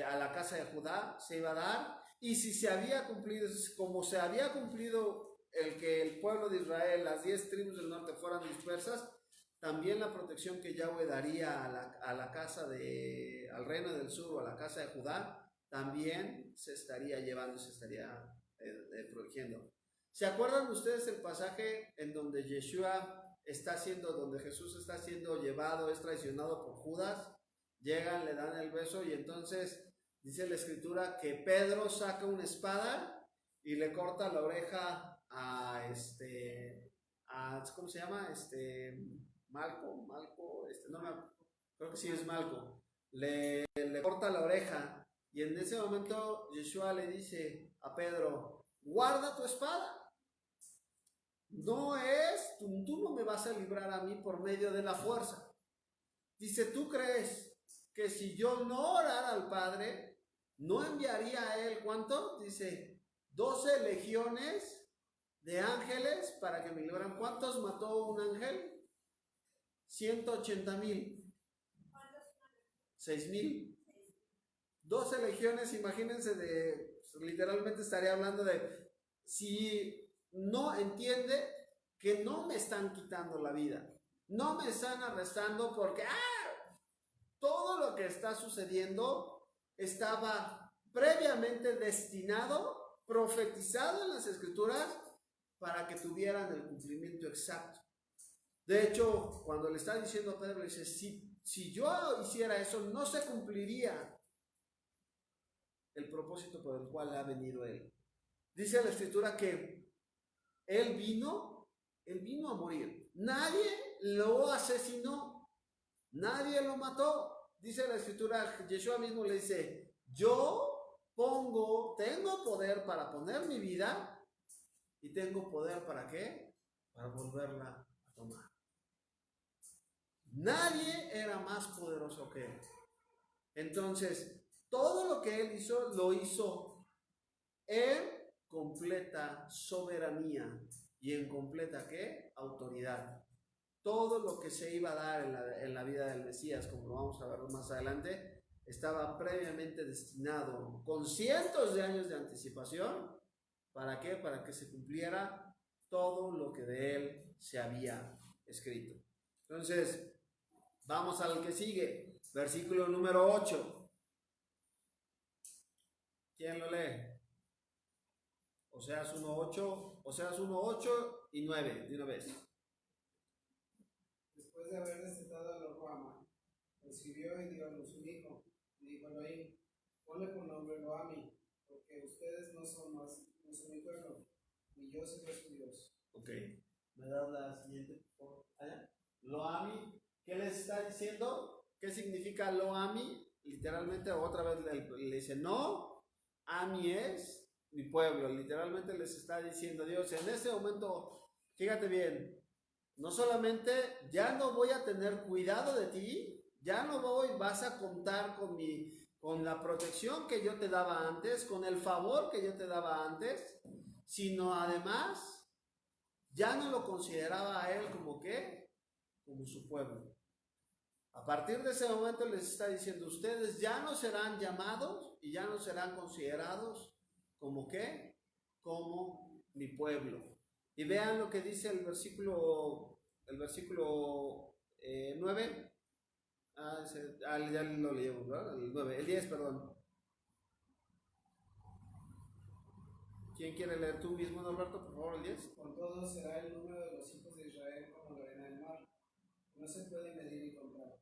a la casa de Judá, se iba a dar. Y si se había cumplido, como se había cumplido el que el pueblo de Israel, las 10 tribus del norte fueran dispersas, también la protección que Yahweh daría a la casa al reino del sur o a la casa de Judá, también se estaría llevando, se estaría protegiendo. ¿Se acuerdan ustedes el pasaje en donde donde Jesús está siendo llevado, es traicionado por Judas? Llegan, le dan el beso y entonces dice la escritura que Pedro saca una espada y le corta la oreja a ¿cómo se llama? Malco, no me creo que sí es Malco. Le corta la oreja y en ese momento Yeshua le dice a Pedro, guarda tu espada. Tú no me vas a librar a mí por medio de la fuerza. Dice, ¿tú crees que si yo no orara al Padre, no enviaría a él, ¿cuánto? Dice, 12 legiones de ángeles para que me libraran? ¿Cuántos mató un ángel? 180,000. 6,000. 12 legiones, imagínense literalmente estaría hablando de, si no entiende que no me están quitando la vida, no me están arrestando porque, todo lo que está sucediendo estaba previamente destinado, profetizado en las escrituras para que tuvieran el cumplimiento exacto. De hecho, cuando le está diciendo a Pedro, le dice, si yo hiciera eso, no se cumpliría el propósito por el cual ha venido él. Dice la escritura que él vino a morir. Nadie lo asesinó, nadie lo mató. Dice la escritura, Yeshua mismo le dice, yo tengo poder para poner mi vida y tengo poder ¿para qué? Para volverla a tomar. Nadie era más poderoso que él. Entonces, todo lo que él hizo, lo hizo en completa soberanía y en completa ¿qué? Autoridad. Todo lo que se iba a dar en la vida del Mesías, como lo vamos a ver más adelante, estaba previamente destinado con cientos de años de anticipación. ¿Para qué? Para que se cumpliera todo lo que de él se había escrito. Entonces, vamos al que sigue, versículo número 8. ¿Quién lo lee? Oseas 1:8 y 9, de una vez. Después de haber destetado a Loama, recibió y dio a luz un hijo. Y dijo Elohim, ponle por nombre Loami, porque ustedes no son mi pueblo, ni yo seré su Dios. Ok, ¿me das la siguiente, por favor? Allá. Loami, ¿qué les está diciendo? ¿Qué significa Loami? Literalmente, otra vez le dice, no, Ami es mi pueblo. Literalmente les está diciendo Dios, en este momento, fíjate bien, no solamente ya no voy a tener cuidado de ti, ya no vas a contar con la protección que yo te daba antes, con el favor que yo te daba antes, sino además ya no lo consideraba a él como ¿qué? Como su pueblo. A partir de ese momento les está diciendo, ustedes ya no serán llamados y ya no serán considerados como ¿qué? Como mi pueblo. Y vean lo que dice el versículo 9. Ya lo leímos, ¿verdad? El 10, perdón. ¿Quién quiere leer tú mismo, Norberto, por favor, el 10? Con todo será el número de los hijos de Israel como la arena del mar. No se puede medir ni contar.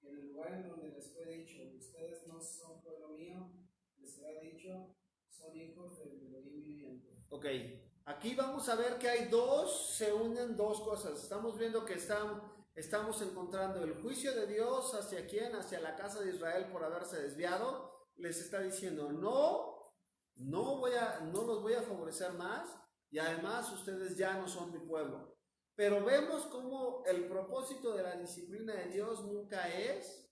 Y en el lugar en donde les fue dicho, ustedes no son pueblo mío, les será dicho, son hijos del Elohim viviente. Ok, aquí vamos a ver que se unen dos cosas. Estamos viendo que estamos encontrando el juicio de Dios hacia quién, hacia la casa de Israel por haberse desviado. Les está diciendo, no los voy a favorecer más, y además ustedes ya no son mi pueblo. Pero vemos cómo el propósito de la disciplina de Dios nunca es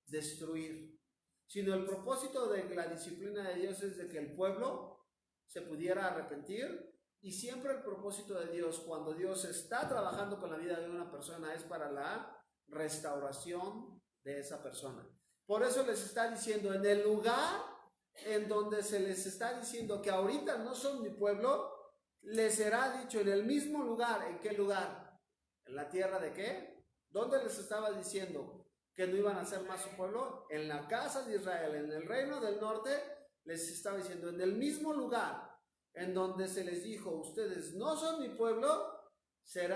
destruir, sino el propósito de la disciplina de Dios es de que el pueblo se pudiera arrepentir. Y siempre el propósito de Dios, cuando Dios está trabajando con la vida de una persona, es para la restauración de esa persona. Por eso les está diciendo, en el lugar en donde se les está diciendo que ahorita no son mi pueblo, les será dicho en el mismo lugar. ¿En qué lugar? ¿En la tierra de qué? ¿Dónde les estaba diciendo que no iban a ser más su pueblo? En la casa de Israel, en el reino del norte, les estaba diciendo, en el mismo lugar en donde se les dijo, ustedes no son mi pueblo, se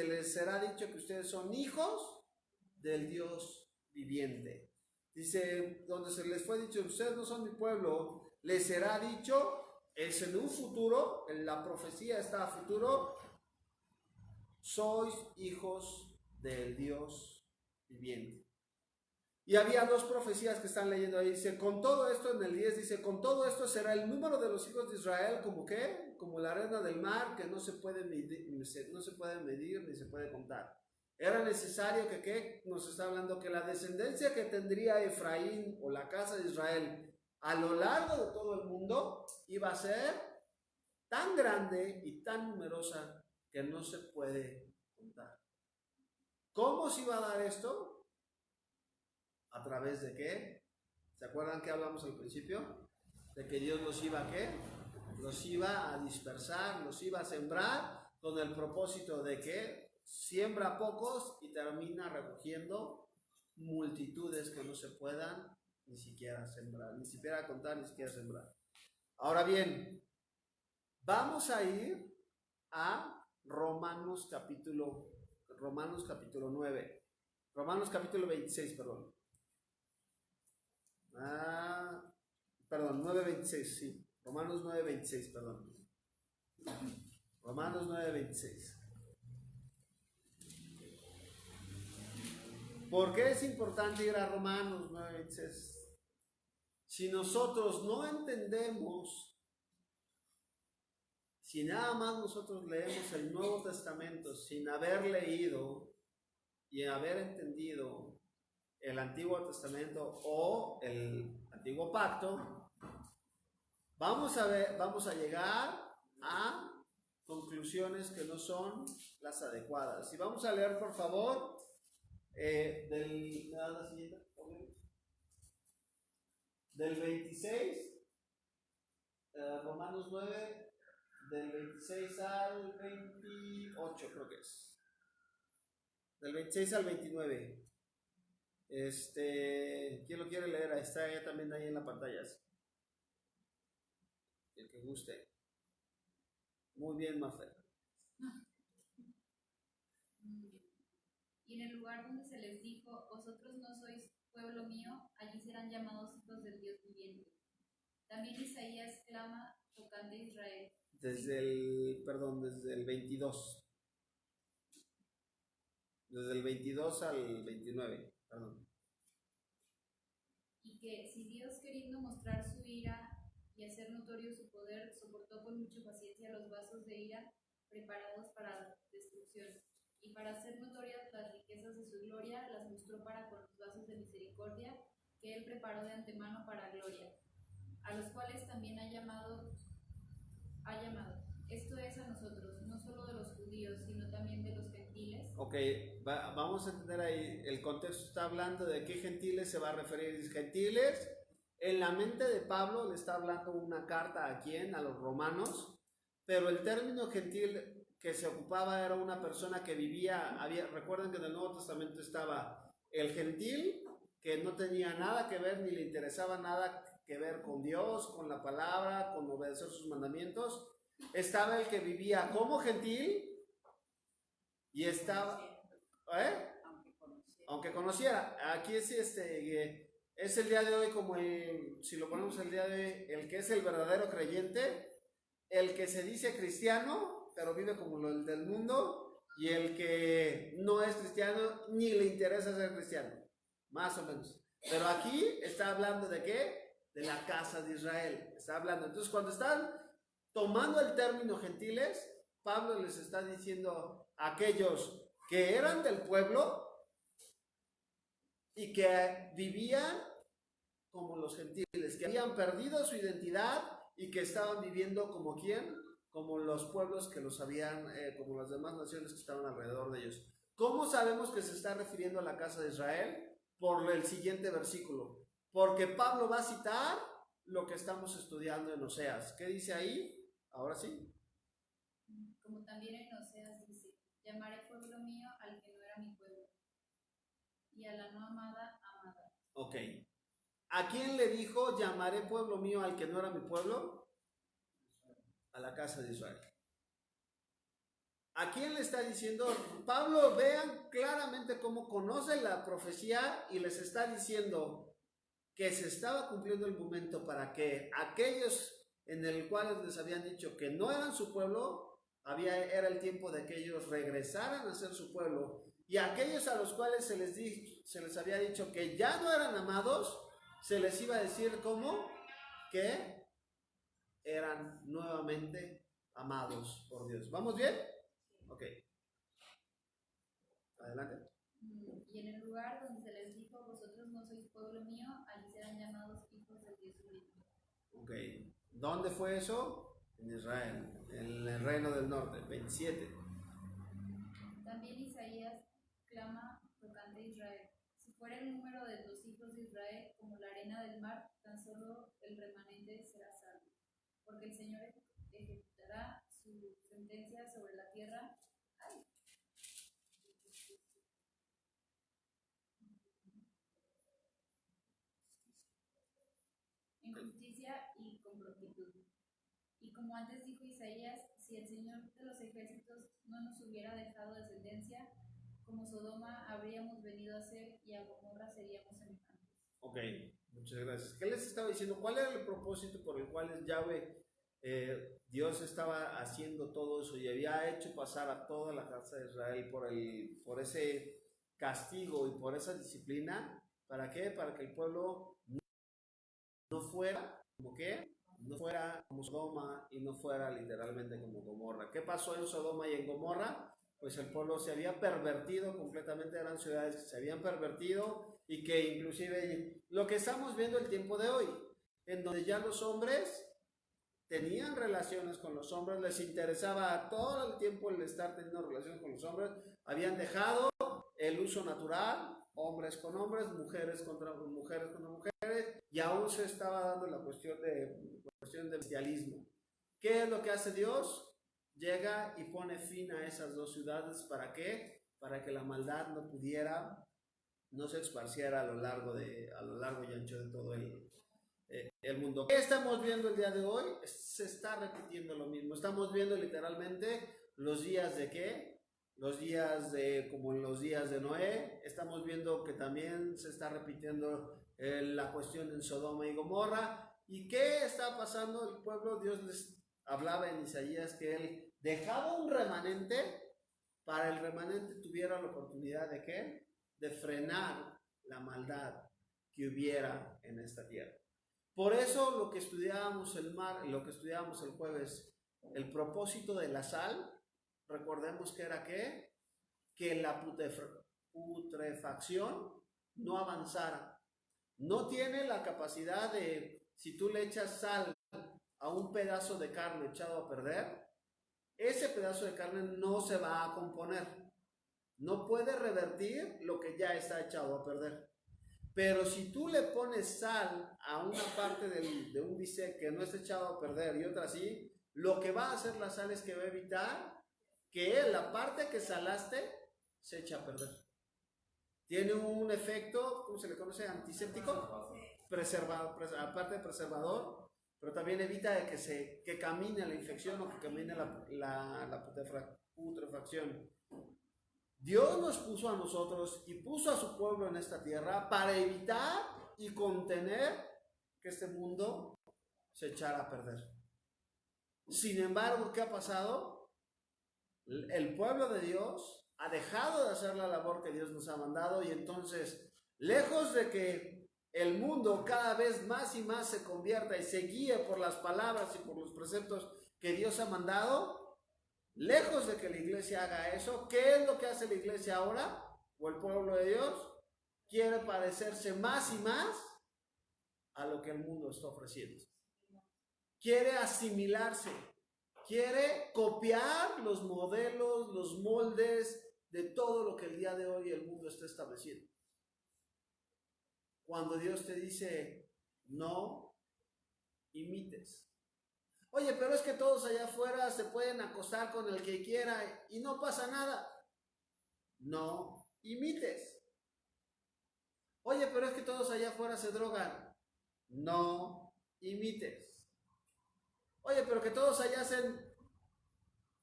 les será dicho que ustedes son hijos del Dios viviente. Dice, donde se les fue dicho, ustedes no son mi pueblo, les será dicho, es en un futuro, en la profecía está a futuro, sois hijos del Dios viviente. Y había dos profecías que están leyendo ahí. Dice, con todo esto, en el 10 dice, con todo esto será el número de los hijos de Israel como ¿qué? Como la arena del mar, que no se puede medir ni se puede contar. Era necesario que ¿qué? Nos está hablando que la descendencia que tendría Efraín o la casa de Israel a lo largo de todo el mundo iba a ser tan grande y tan numerosa que no se puede contar. ¿Cómo se iba a dar esto? ¿A través de qué? ¿Se acuerdan que hablamos al principio? De que Dios los iba a ¿qué? Los iba a dispersar, los iba a sembrar con el propósito de que siembra pocos y termina recogiendo multitudes que no se puedan ni siquiera sembrar, ni siquiera contar, ni siquiera sembrar. Ahora bien, vamos a ir a Romanos capítulo 9. Romanos capítulo 26, perdón. 9:26, sí. Romanos 9:26, perdón. Romanos 9:26. ¿Por qué es importante ir a Romanos 9:26? Si nosotros no entendemos, si nada más nosotros leemos el Nuevo Testamento sin haber leído y haber entendido el Antiguo Testamento o el Antiguo Pacto, vamos a llegar a conclusiones que no son las adecuadas. Y vamos a leer, por favor, del 26, Romanos 9, del 26 al 28, creo que es. Del 26 al 29. ¿Quién lo quiere leer? Está ella también ahí en la pantalla. El que guste. Muy bien, Mafer. Y en el lugar donde se les dijo, vosotros no sois pueblo mío, allí serán llamados hijos del Dios viviente. También Isaías clama tocante a Israel. Desde el 22. Desde el 22 al 29, perdón. Y que si Dios, queriendo mostrar su ira y hacer notorio su poder, soportó con mucha paciencia los vasos de ira preparados para destrucción, y para hacer notorias las riquezas de su gloria, las mostró para con los vasos de misericordia que él preparó de antemano para gloria, a los cuales también ha llamado, esto es a nosotros, no solo de los judíos, sino también de los gentiles. Ok, vamos a entender ahí, el contexto está hablando de qué gentiles se va a referir. Dice, gentiles, en la mente de Pablo le está hablando una carta a quién, a los romanos, pero el término gentil que se ocupaba era una persona que vivía, recuerden que en el Nuevo Testamento estaba el gentil, que no tenía nada que ver ni le interesaba nada que ver con Dios, con la palabra, con obedecer sus mandamientos. Estaba el que vivía como gentil y estaba, aunque conociera. Aquí es es el día de hoy como si lo ponemos el día de hoy, el que es el verdadero creyente, el que se dice cristiano, pero vive como el del mundo, y el que no es cristiano ni le interesa ser cristiano, más o menos. Pero aquí está hablando de qué? De la casa de Israel. Está hablando. Entonces, cuando están tomando el término gentiles, Pablo les está diciendo a aquellos que eran del pueblo y que vivían como los gentiles, que habían perdido su identidad y que estaban viviendo como quién, como los pueblos que los habían, como las demás naciones que estaban alrededor de ellos. ¿Cómo sabemos que se está refiriendo a la casa de Israel? Por el siguiente versículo, porque Pablo va a citar lo que estamos estudiando en Oseas. ¿Qué dice ahí? Ahora sí. Como también en Oseas dice, llamaré pueblo mío al que no era mi pueblo, y a la no amada, amada. Ok. ¿A quién le dijo, llamaré pueblo mío al que no era mi pueblo? A la casa de Israel. ¿A quién le está diciendo? Pablo, vean claramente cómo conoce la profecía y les está diciendo que se estaba cumpliendo el momento para que aquellos en el cual les habían dicho que no eran su pueblo, era el tiempo de que ellos regresaran a ser su pueblo, y aquellos a los cuales se les había dicho que ya no eran amados, se les iba a decir como que eran nuevamente amados por Dios. ¿Vamos bien? Ok. Adelante. Y en el lugar donde se les dijo, vosotros no sois pueblo mío, allí serán llamados hijos del Dios vivo. Ok. ¿Dónde fue eso? En Israel, en el reino del norte, 27. También Isaías clama tocante a Israel. Si fuera el número de los hijos de Israel como la arena del mar, tan solo el remanente será salvo. Porque el Señor ejecutará su sentencia sobre la tierra. En justicia y con prontitud. Y como antes dijo Isaías, si el Señor de los ejércitos no nos hubiera dejado descendencia, como Sodoma habríamos venido a ser y a Gomorra seríamos semejantes. Ok, muchas gracias. ¿Qué les estaba diciendo? ¿Cuál era el propósito por el cual Yahweh, Dios estaba haciendo todo eso y había hecho pasar a toda la casa de Israel por ese castigo y por esa disciplina? ¿Para qué? Para que el pueblo no fuera como qué, no fuera como Sodoma y no fuera literalmente como Gomorra. ¿Qué pasó en Sodoma y en Gomorra? Pues el pueblo se había pervertido completamente, eran ciudades que se habían pervertido y que inclusive lo que estamos viendo el tiempo de hoy, en donde ya los hombres tenían relaciones con los hombres, les interesaba todo el tiempo el estar teniendo relaciones con los hombres, habían dejado el uso natural, hombres con hombres, mujeres contra mujeres, y aún se estaba dando la cuestión de bestialismo. ¿Qué es lo que hace Dios? Llega y pone fin a esas dos ciudades. ¿Para qué? Para que la maldad no se esparciera a lo largo y ancho de todo el mundo. ¿Qué estamos viendo el día de hoy? Se está repitiendo lo mismo. Estamos viendo literalmente los días de ¿qué? Como en los días de Noé. Estamos viendo que también se está repitiendo la cuestión en Sodoma y Gomorra. ¿Y qué está pasando? El pueblo, Dios les hablaba en Isaías que él dejaba un remanente para el remanente tuviera la oportunidad de ¿qué? De frenar la maldad que hubiera en esta tierra. Por eso lo que estudiábamos lo que estudiábamos el jueves, el propósito de la sal, recordemos que era ¿qué? Que la putrefacción no avanzara. No tiene la capacidad de, si tú le echas sal a un pedazo de carne echado a perder, ese pedazo de carne no se va a componer. No puede revertir lo que ya está echado a perder. Pero si tú le pones sal a una parte de un bistec que no está echado a perder y otra así, lo que va a hacer la sal es que va a evitar que la parte que salaste se eche a perder. Tiene un efecto, ¿cómo se le conoce? Antiséptico, aparte de preservador, pero también evita que camine la infección o que camine la putrefacción. Dios nos puso a nosotros y puso a su pueblo en esta tierra para evitar y contener que este mundo se echara a perder. Sin embargo, ¿qué ha pasado? El pueblo de Dios ha dejado de hacer la labor que Dios nos ha mandado y entonces, lejos de que el mundo cada vez más y más se convierta y se guíe por las palabras y por los preceptos que Dios ha mandado, lejos de que la iglesia haga eso, ¿qué es lo que hace la iglesia ahora? ¿O el pueblo de Dios? Quiere parecerse más y más a lo que el mundo está ofreciendo. Quiere asimilarse, quiere copiar los modelos, los moldes de todo lo que el día de hoy el mundo está estableciendo. Cuando Dios te dice, no imites. Oye, pero es que todos allá afuera se pueden acostar con el que quiera y no pasa nada. No imites. Oye, pero es que todos allá afuera se drogan. No imites. Oye, pero que todos allá hacen.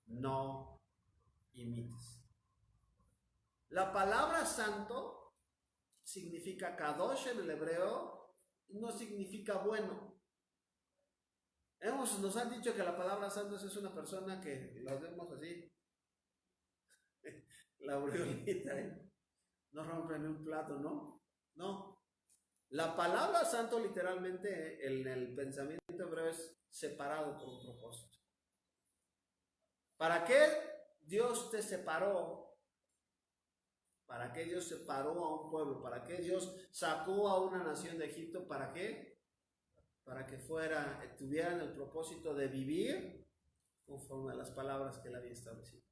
No imites. La palabra santo significa kadosh en el hebreo, no significa bueno. Nos han dicho que la palabra santo es una persona que la vemos así, la aureolita, no rompe ni un plato, ¿no? No. La palabra santo literalmente en el pensamiento hebreo es separado por un propósito. ¿Para qué Dios te separó? ¿Para qué Dios separó a un pueblo? ¿Para qué Dios sacó a una nación de Egipto? ¿Para qué? Para que tuvieran el propósito de vivir conforme a las palabras que él había establecido.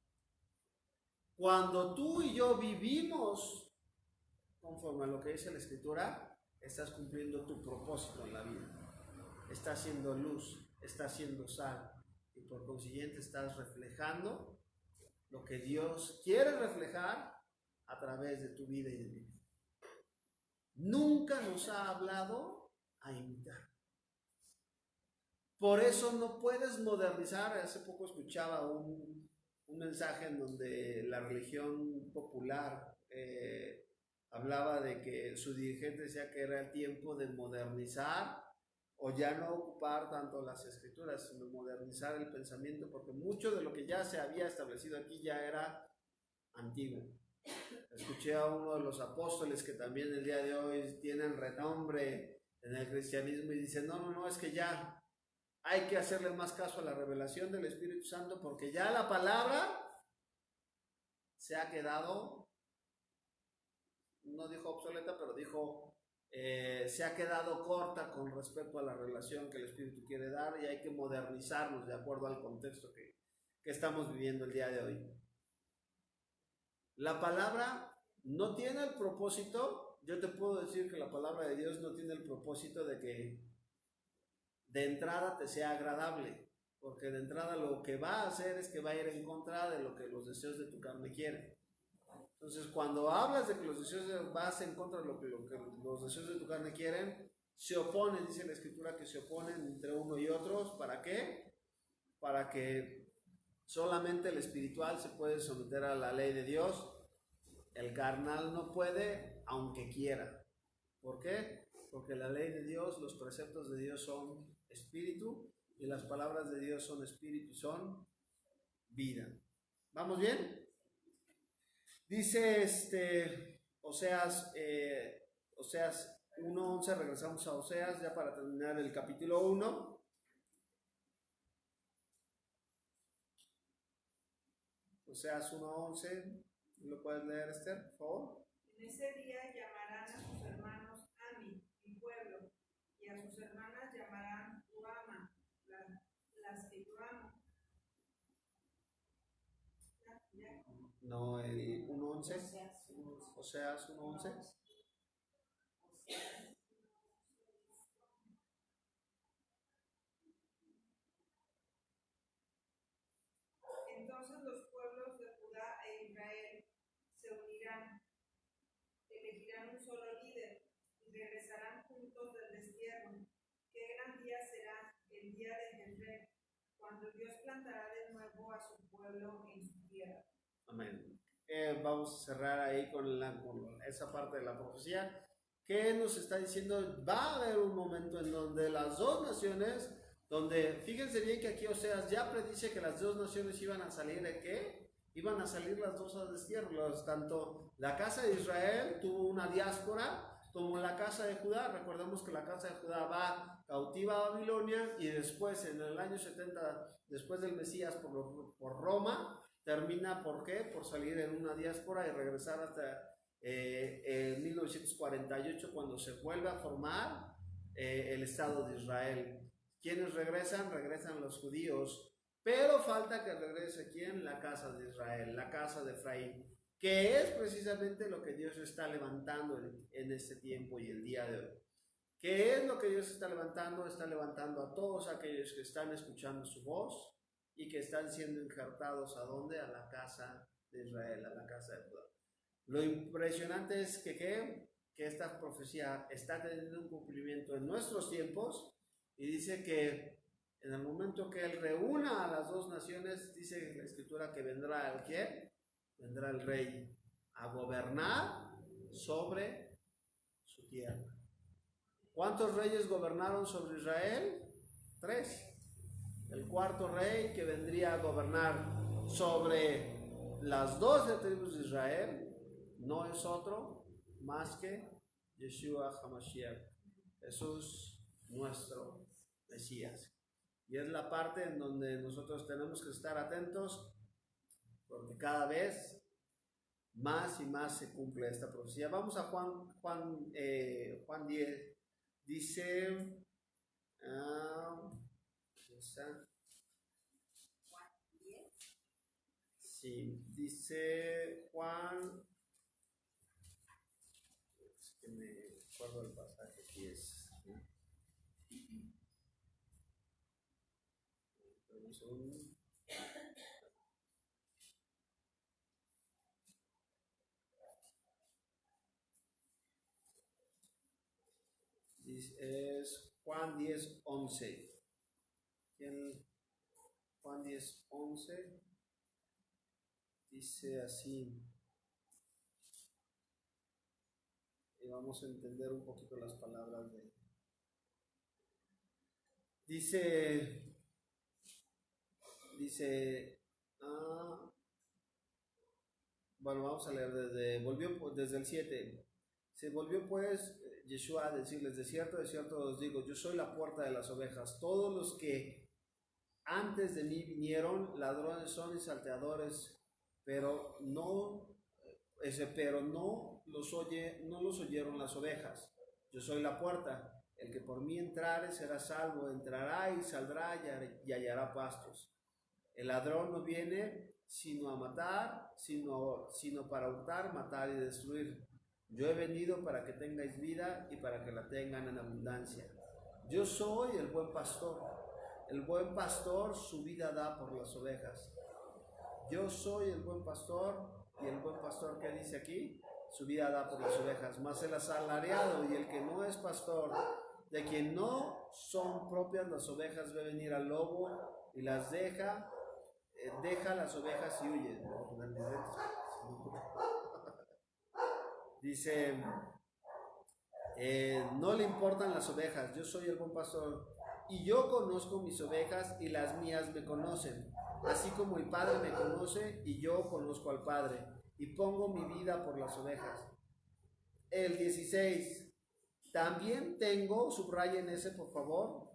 Cuando tú y yo vivimos conforme a lo que dice la Escritura, estás cumpliendo tu propósito en la vida. Estás siendo luz, estás siendo sal y por consiguiente estás reflejando lo que Dios quiere reflejar a través de tu vida y de mi vida. Nunca nos ha hablado a imitar. Por eso no puedes modernizar. Hace poco escuchaba un mensaje en donde la religión popular hablaba de que su dirigente decía que era el tiempo de modernizar o ya no ocupar tanto las escrituras, sino modernizar el pensamiento, porque mucho de lo que ya se había establecido aquí ya era antiguo. Escuché a uno de los apóstoles que también el día de hoy tienen renombre en el cristianismo y dice, no, es que ya hay que hacerle más caso a la revelación del Espíritu Santo porque ya la palabra se ha quedado, no dijo obsoleta, pero dijo, se ha quedado corta con respecto a la revelación que el Espíritu quiere dar y hay que modernizarnos de acuerdo al contexto que estamos viviendo el día de hoy. La palabra no tiene el propósito, yo te puedo decir que la palabra de Dios no tiene el propósito de que de entrada te sea agradable, porque de entrada lo que va a hacer es que va a ir en contra de lo que los deseos de tu carne quieren. Entonces, cuando hablas de que los deseos vas en contra de lo que los deseos de tu carne quieren, se oponen, dice la Escritura que se oponen entre uno y otros. ¿Para qué? Para que solamente el espiritual se puede someter a la ley de Dios, el carnal no puede, aunque quiera. ¿Por qué? Porque la ley de Dios, los preceptos de Dios son espíritu y las palabras de Dios son espíritu y son vida. ¿Vamos bien? Dice Oseas 1:11, regresamos a Oseas ya para terminar el capítulo 1. Oseas 1:11, ¿lo puedes leer, Esther, por favor? En ese día llamarán a sus hermanos Ami, mi pueblo, y a sus hermanas llamarán Uama, las que yo amo. No, el 1:11. Oseas 1:11. Entonces los pueblos de Judá e Israel se unirán, elegirán un solo líder y regresarán juntos del destierro. Qué gran día será el día de Jezreel, cuando Dios plantará de nuevo a su pueblo en su tierra. Amén. Vamos a cerrar ahí con esa parte de la profecía. ¿Qué nos está diciendo? Va a haber un momento en donde las dos naciones, donde fíjense bien que aquí Oseas ya predice que las dos naciones iban a salir de ¿qué? iban a salir las dos a destierro. Tanto la casa de Israel tuvo una diáspora como la casa de Judá. Recordemos que la casa de Judá va cautiva a Babilonia y después en el año 70, después del Mesías por Roma, termina ¿por qué? Por salir en una diáspora y regresar hasta 1948 cuando se vuelve a formar el Estado de Israel. ¿Quiénes regresan? Regresan los judíos, pero falta que regrese ¿quién? La casa de Israel, la casa de Efraín, que es precisamente lo que Dios está levantando en este tiempo y el día de hoy. ¿Qué es lo que Dios está levantando? Está levantando a todos aquellos que están escuchando su voz y que están siendo injertados ¿a dónde? A la casa de Israel, a la casa de Judá. Lo impresionante es que esta profecía está teniendo un cumplimiento en nuestros tiempos y dice que en el momento que Él reúna a las dos naciones, dice la Escritura que vendrá el ¿quién? Vendrá el rey a gobernar sobre su tierra. ¿Cuántos reyes gobernaron sobre Israel? 3. El cuarto rey que vendría a gobernar sobre las 12 tribus de Israel no es otro más que Yeshua HaMashiach, Jesús nuestro Mesías. Y es la parte en donde nosotros tenemos que estar atentos porque cada vez más y más se cumple esta profecía. Vamos a Juan 10. Dice, sí, dice Juan, es que me acuerdo el pasaje aquí es, ¿no? Un segundo. Es Juan 10, 11. Juan 10, 11 dice así. Y vamos a entender un poquito las palabras de... Dice, bueno, vamos a leer desde el 7. Se volvió pues Yeshua a decirles, de cierto os digo, yo soy la puerta de las ovejas. Todos los que antes de mí vinieron, ladrones son y salteadores, pero no los oyeron las ovejas. Yo soy la puerta. El que por mí entrare será salvo, entrará y saldrá y hallará pastos. El ladrón no viene sino a matar, sino para hurtar, matar y destruir. Yo he venido para que tengáis vida y para que la tengan en abundancia. Yo soy el buen pastor. El buen pastor su vida da por las ovejas. Yo soy el buen pastor, y el buen pastor, ¿qué dice aquí? Su vida da por las ovejas. Mas el asalariado y el que no es pastor, de quien no son propias las ovejas, ve venir al lobo y las deja las ovejas y huye. Dice, no le importan las ovejas, yo soy el buen pastor y yo conozco mis ovejas y las mías me conocen, así como el Padre me conoce y yo conozco al Padre y pongo mi vida por las ovejas. El 16, también tengo, subrayen ese por favor,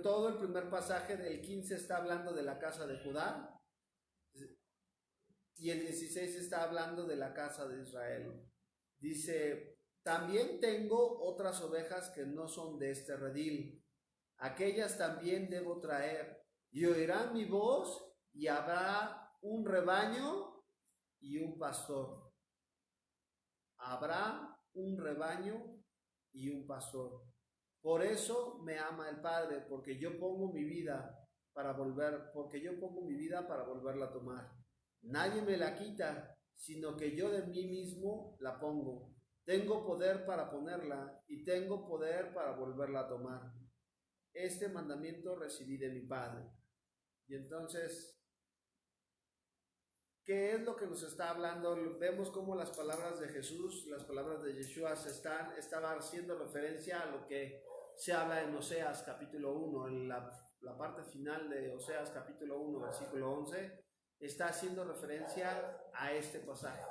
todo el primer pasaje del 15 está hablando de la casa de Judá y el 16 está hablando de la casa de Israel. Dice, también tengo otras ovejas que no son de este redil, aquellas también debo traer, y oirán mi voz, y habrá un rebaño y un pastor. Habrá un rebaño y un pastor. Por eso me ama el Padre, porque yo pongo mi vida para volverla a tomar. Nadie me la quita, sino que yo de mí mismo la pongo. Tengo poder para ponerla y tengo poder para volverla a tomar. Este mandamiento recibí de mi Padre. Y entonces, ¿qué es lo que nos está hablando? Vemos cómo las palabras de Jesús, las palabras de Yeshua estaban haciendo referencia a lo que se habla en Oseas capítulo 1, en la parte final de Oseas capítulo 1, versículo 11. está haciendo referencia a este pasaje,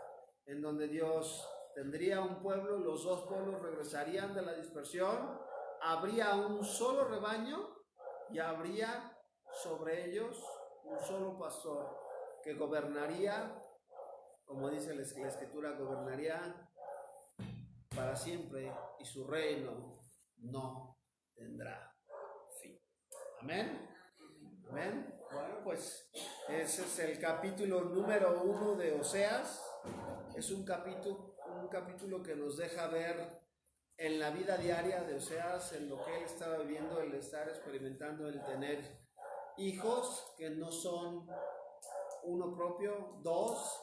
en donde Dios tendría un pueblo, los dos pueblos regresarían de la dispersión, habría un solo rebaño y habría sobre ellos un solo pastor que gobernaría, como dice la Escritura, gobernaría para siempre y su reino no tendrá fin. Amén. Amén. Bueno, pues ese es el capítulo número 1 de Oseas. Es un capítulo que nos deja ver en la vida diaria de Oseas, en lo que él estaba viviendo, el estar experimentando, el tener hijos que no son uno propio, dos,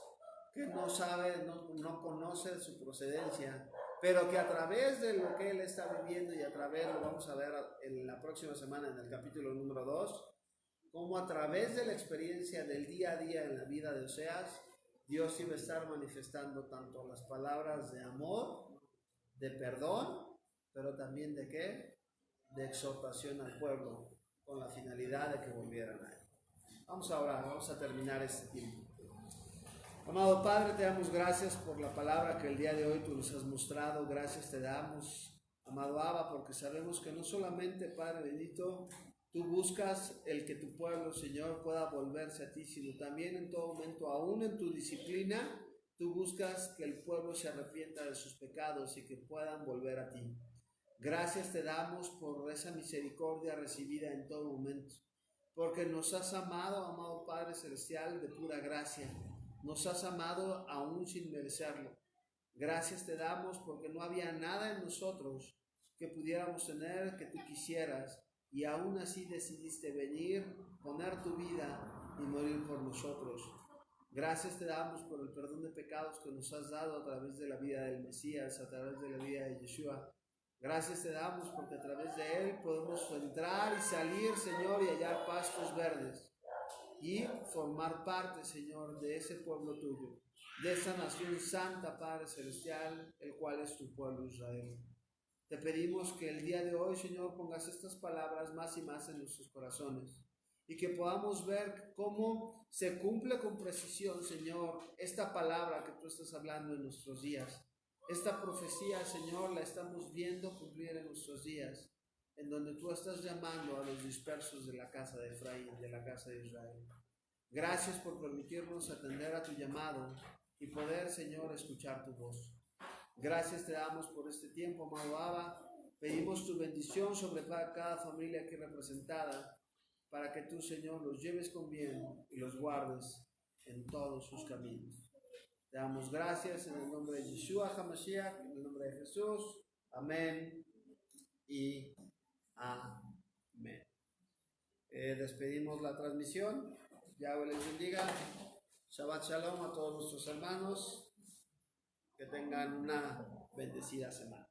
que no sabe, no conoce su procedencia, pero que a través de lo que él está viviendo, y a través, lo vamos a ver en la próxima semana en el capítulo número 2, como a través de la experiencia del día a día en la vida de Oseas, Dios iba a estar manifestando tanto las palabras de amor, de perdón, pero también de ¿qué? De exhortación al pueblo, con la finalidad de que volvieran a él. Vamos a orar, vamos a terminar este tiempo. Amado Padre, te damos gracias por la palabra que el día de hoy tú nos has mostrado. Gracias te damos, amado Abba, porque sabemos que no solamente, Padre bendito, tú buscas el que tu pueblo, Señor, pueda volverse a ti, sino también en todo momento, aún en tu disciplina, tú buscas que el pueblo se arrepienta de sus pecados y que puedan volver a ti. Gracias te damos por esa misericordia recibida en todo momento, porque nos has amado, amado Padre Celestial, de pura gracia. Nos has amado aún sin merecerlo. Gracias te damos porque no había nada en nosotros que pudiéramos tener que tú quisieras, y aún así decidiste venir, poner tu vida y morir por nosotros. Gracias te damos por el perdón de pecados que nos has dado a través de la vida del Mesías, a través de la vida de Yeshua. Gracias te damos porque a través de él podemos entrar y salir, Señor, y hallar pastos verdes y formar parte, Señor, de ese pueblo tuyo, de esa nación santa, Padre Celestial, el cual es tu pueblo Israel. Te pedimos que el día de hoy, Señor, pongas estas palabras más y más en nuestros corazones y que podamos ver cómo se cumple con precisión, Señor, esta palabra que tú estás hablando en nuestros días. Esta profecía, Señor, la estamos viendo cumplir en nuestros días, en donde tú estás llamando a los dispersos de la casa de Efraín, de la casa de Israel. Gracias por permitirnos atender a tu llamado y poder, Señor, escuchar tu voz. Gracias te damos por este tiempo, amado Abba. Pedimos tu bendición sobre cada familia aquí representada, para que tú, Señor, los lleves con bien y los guardes en todos sus caminos. Te damos gracias en el nombre de Yeshua HaMashiach, en el nombre de Jesús. Amén y amén. Despedimos la transmisión. Yahweh les bendiga. Shabbat Shalom a todos nuestros hermanos. Que tengan una bendecida semana.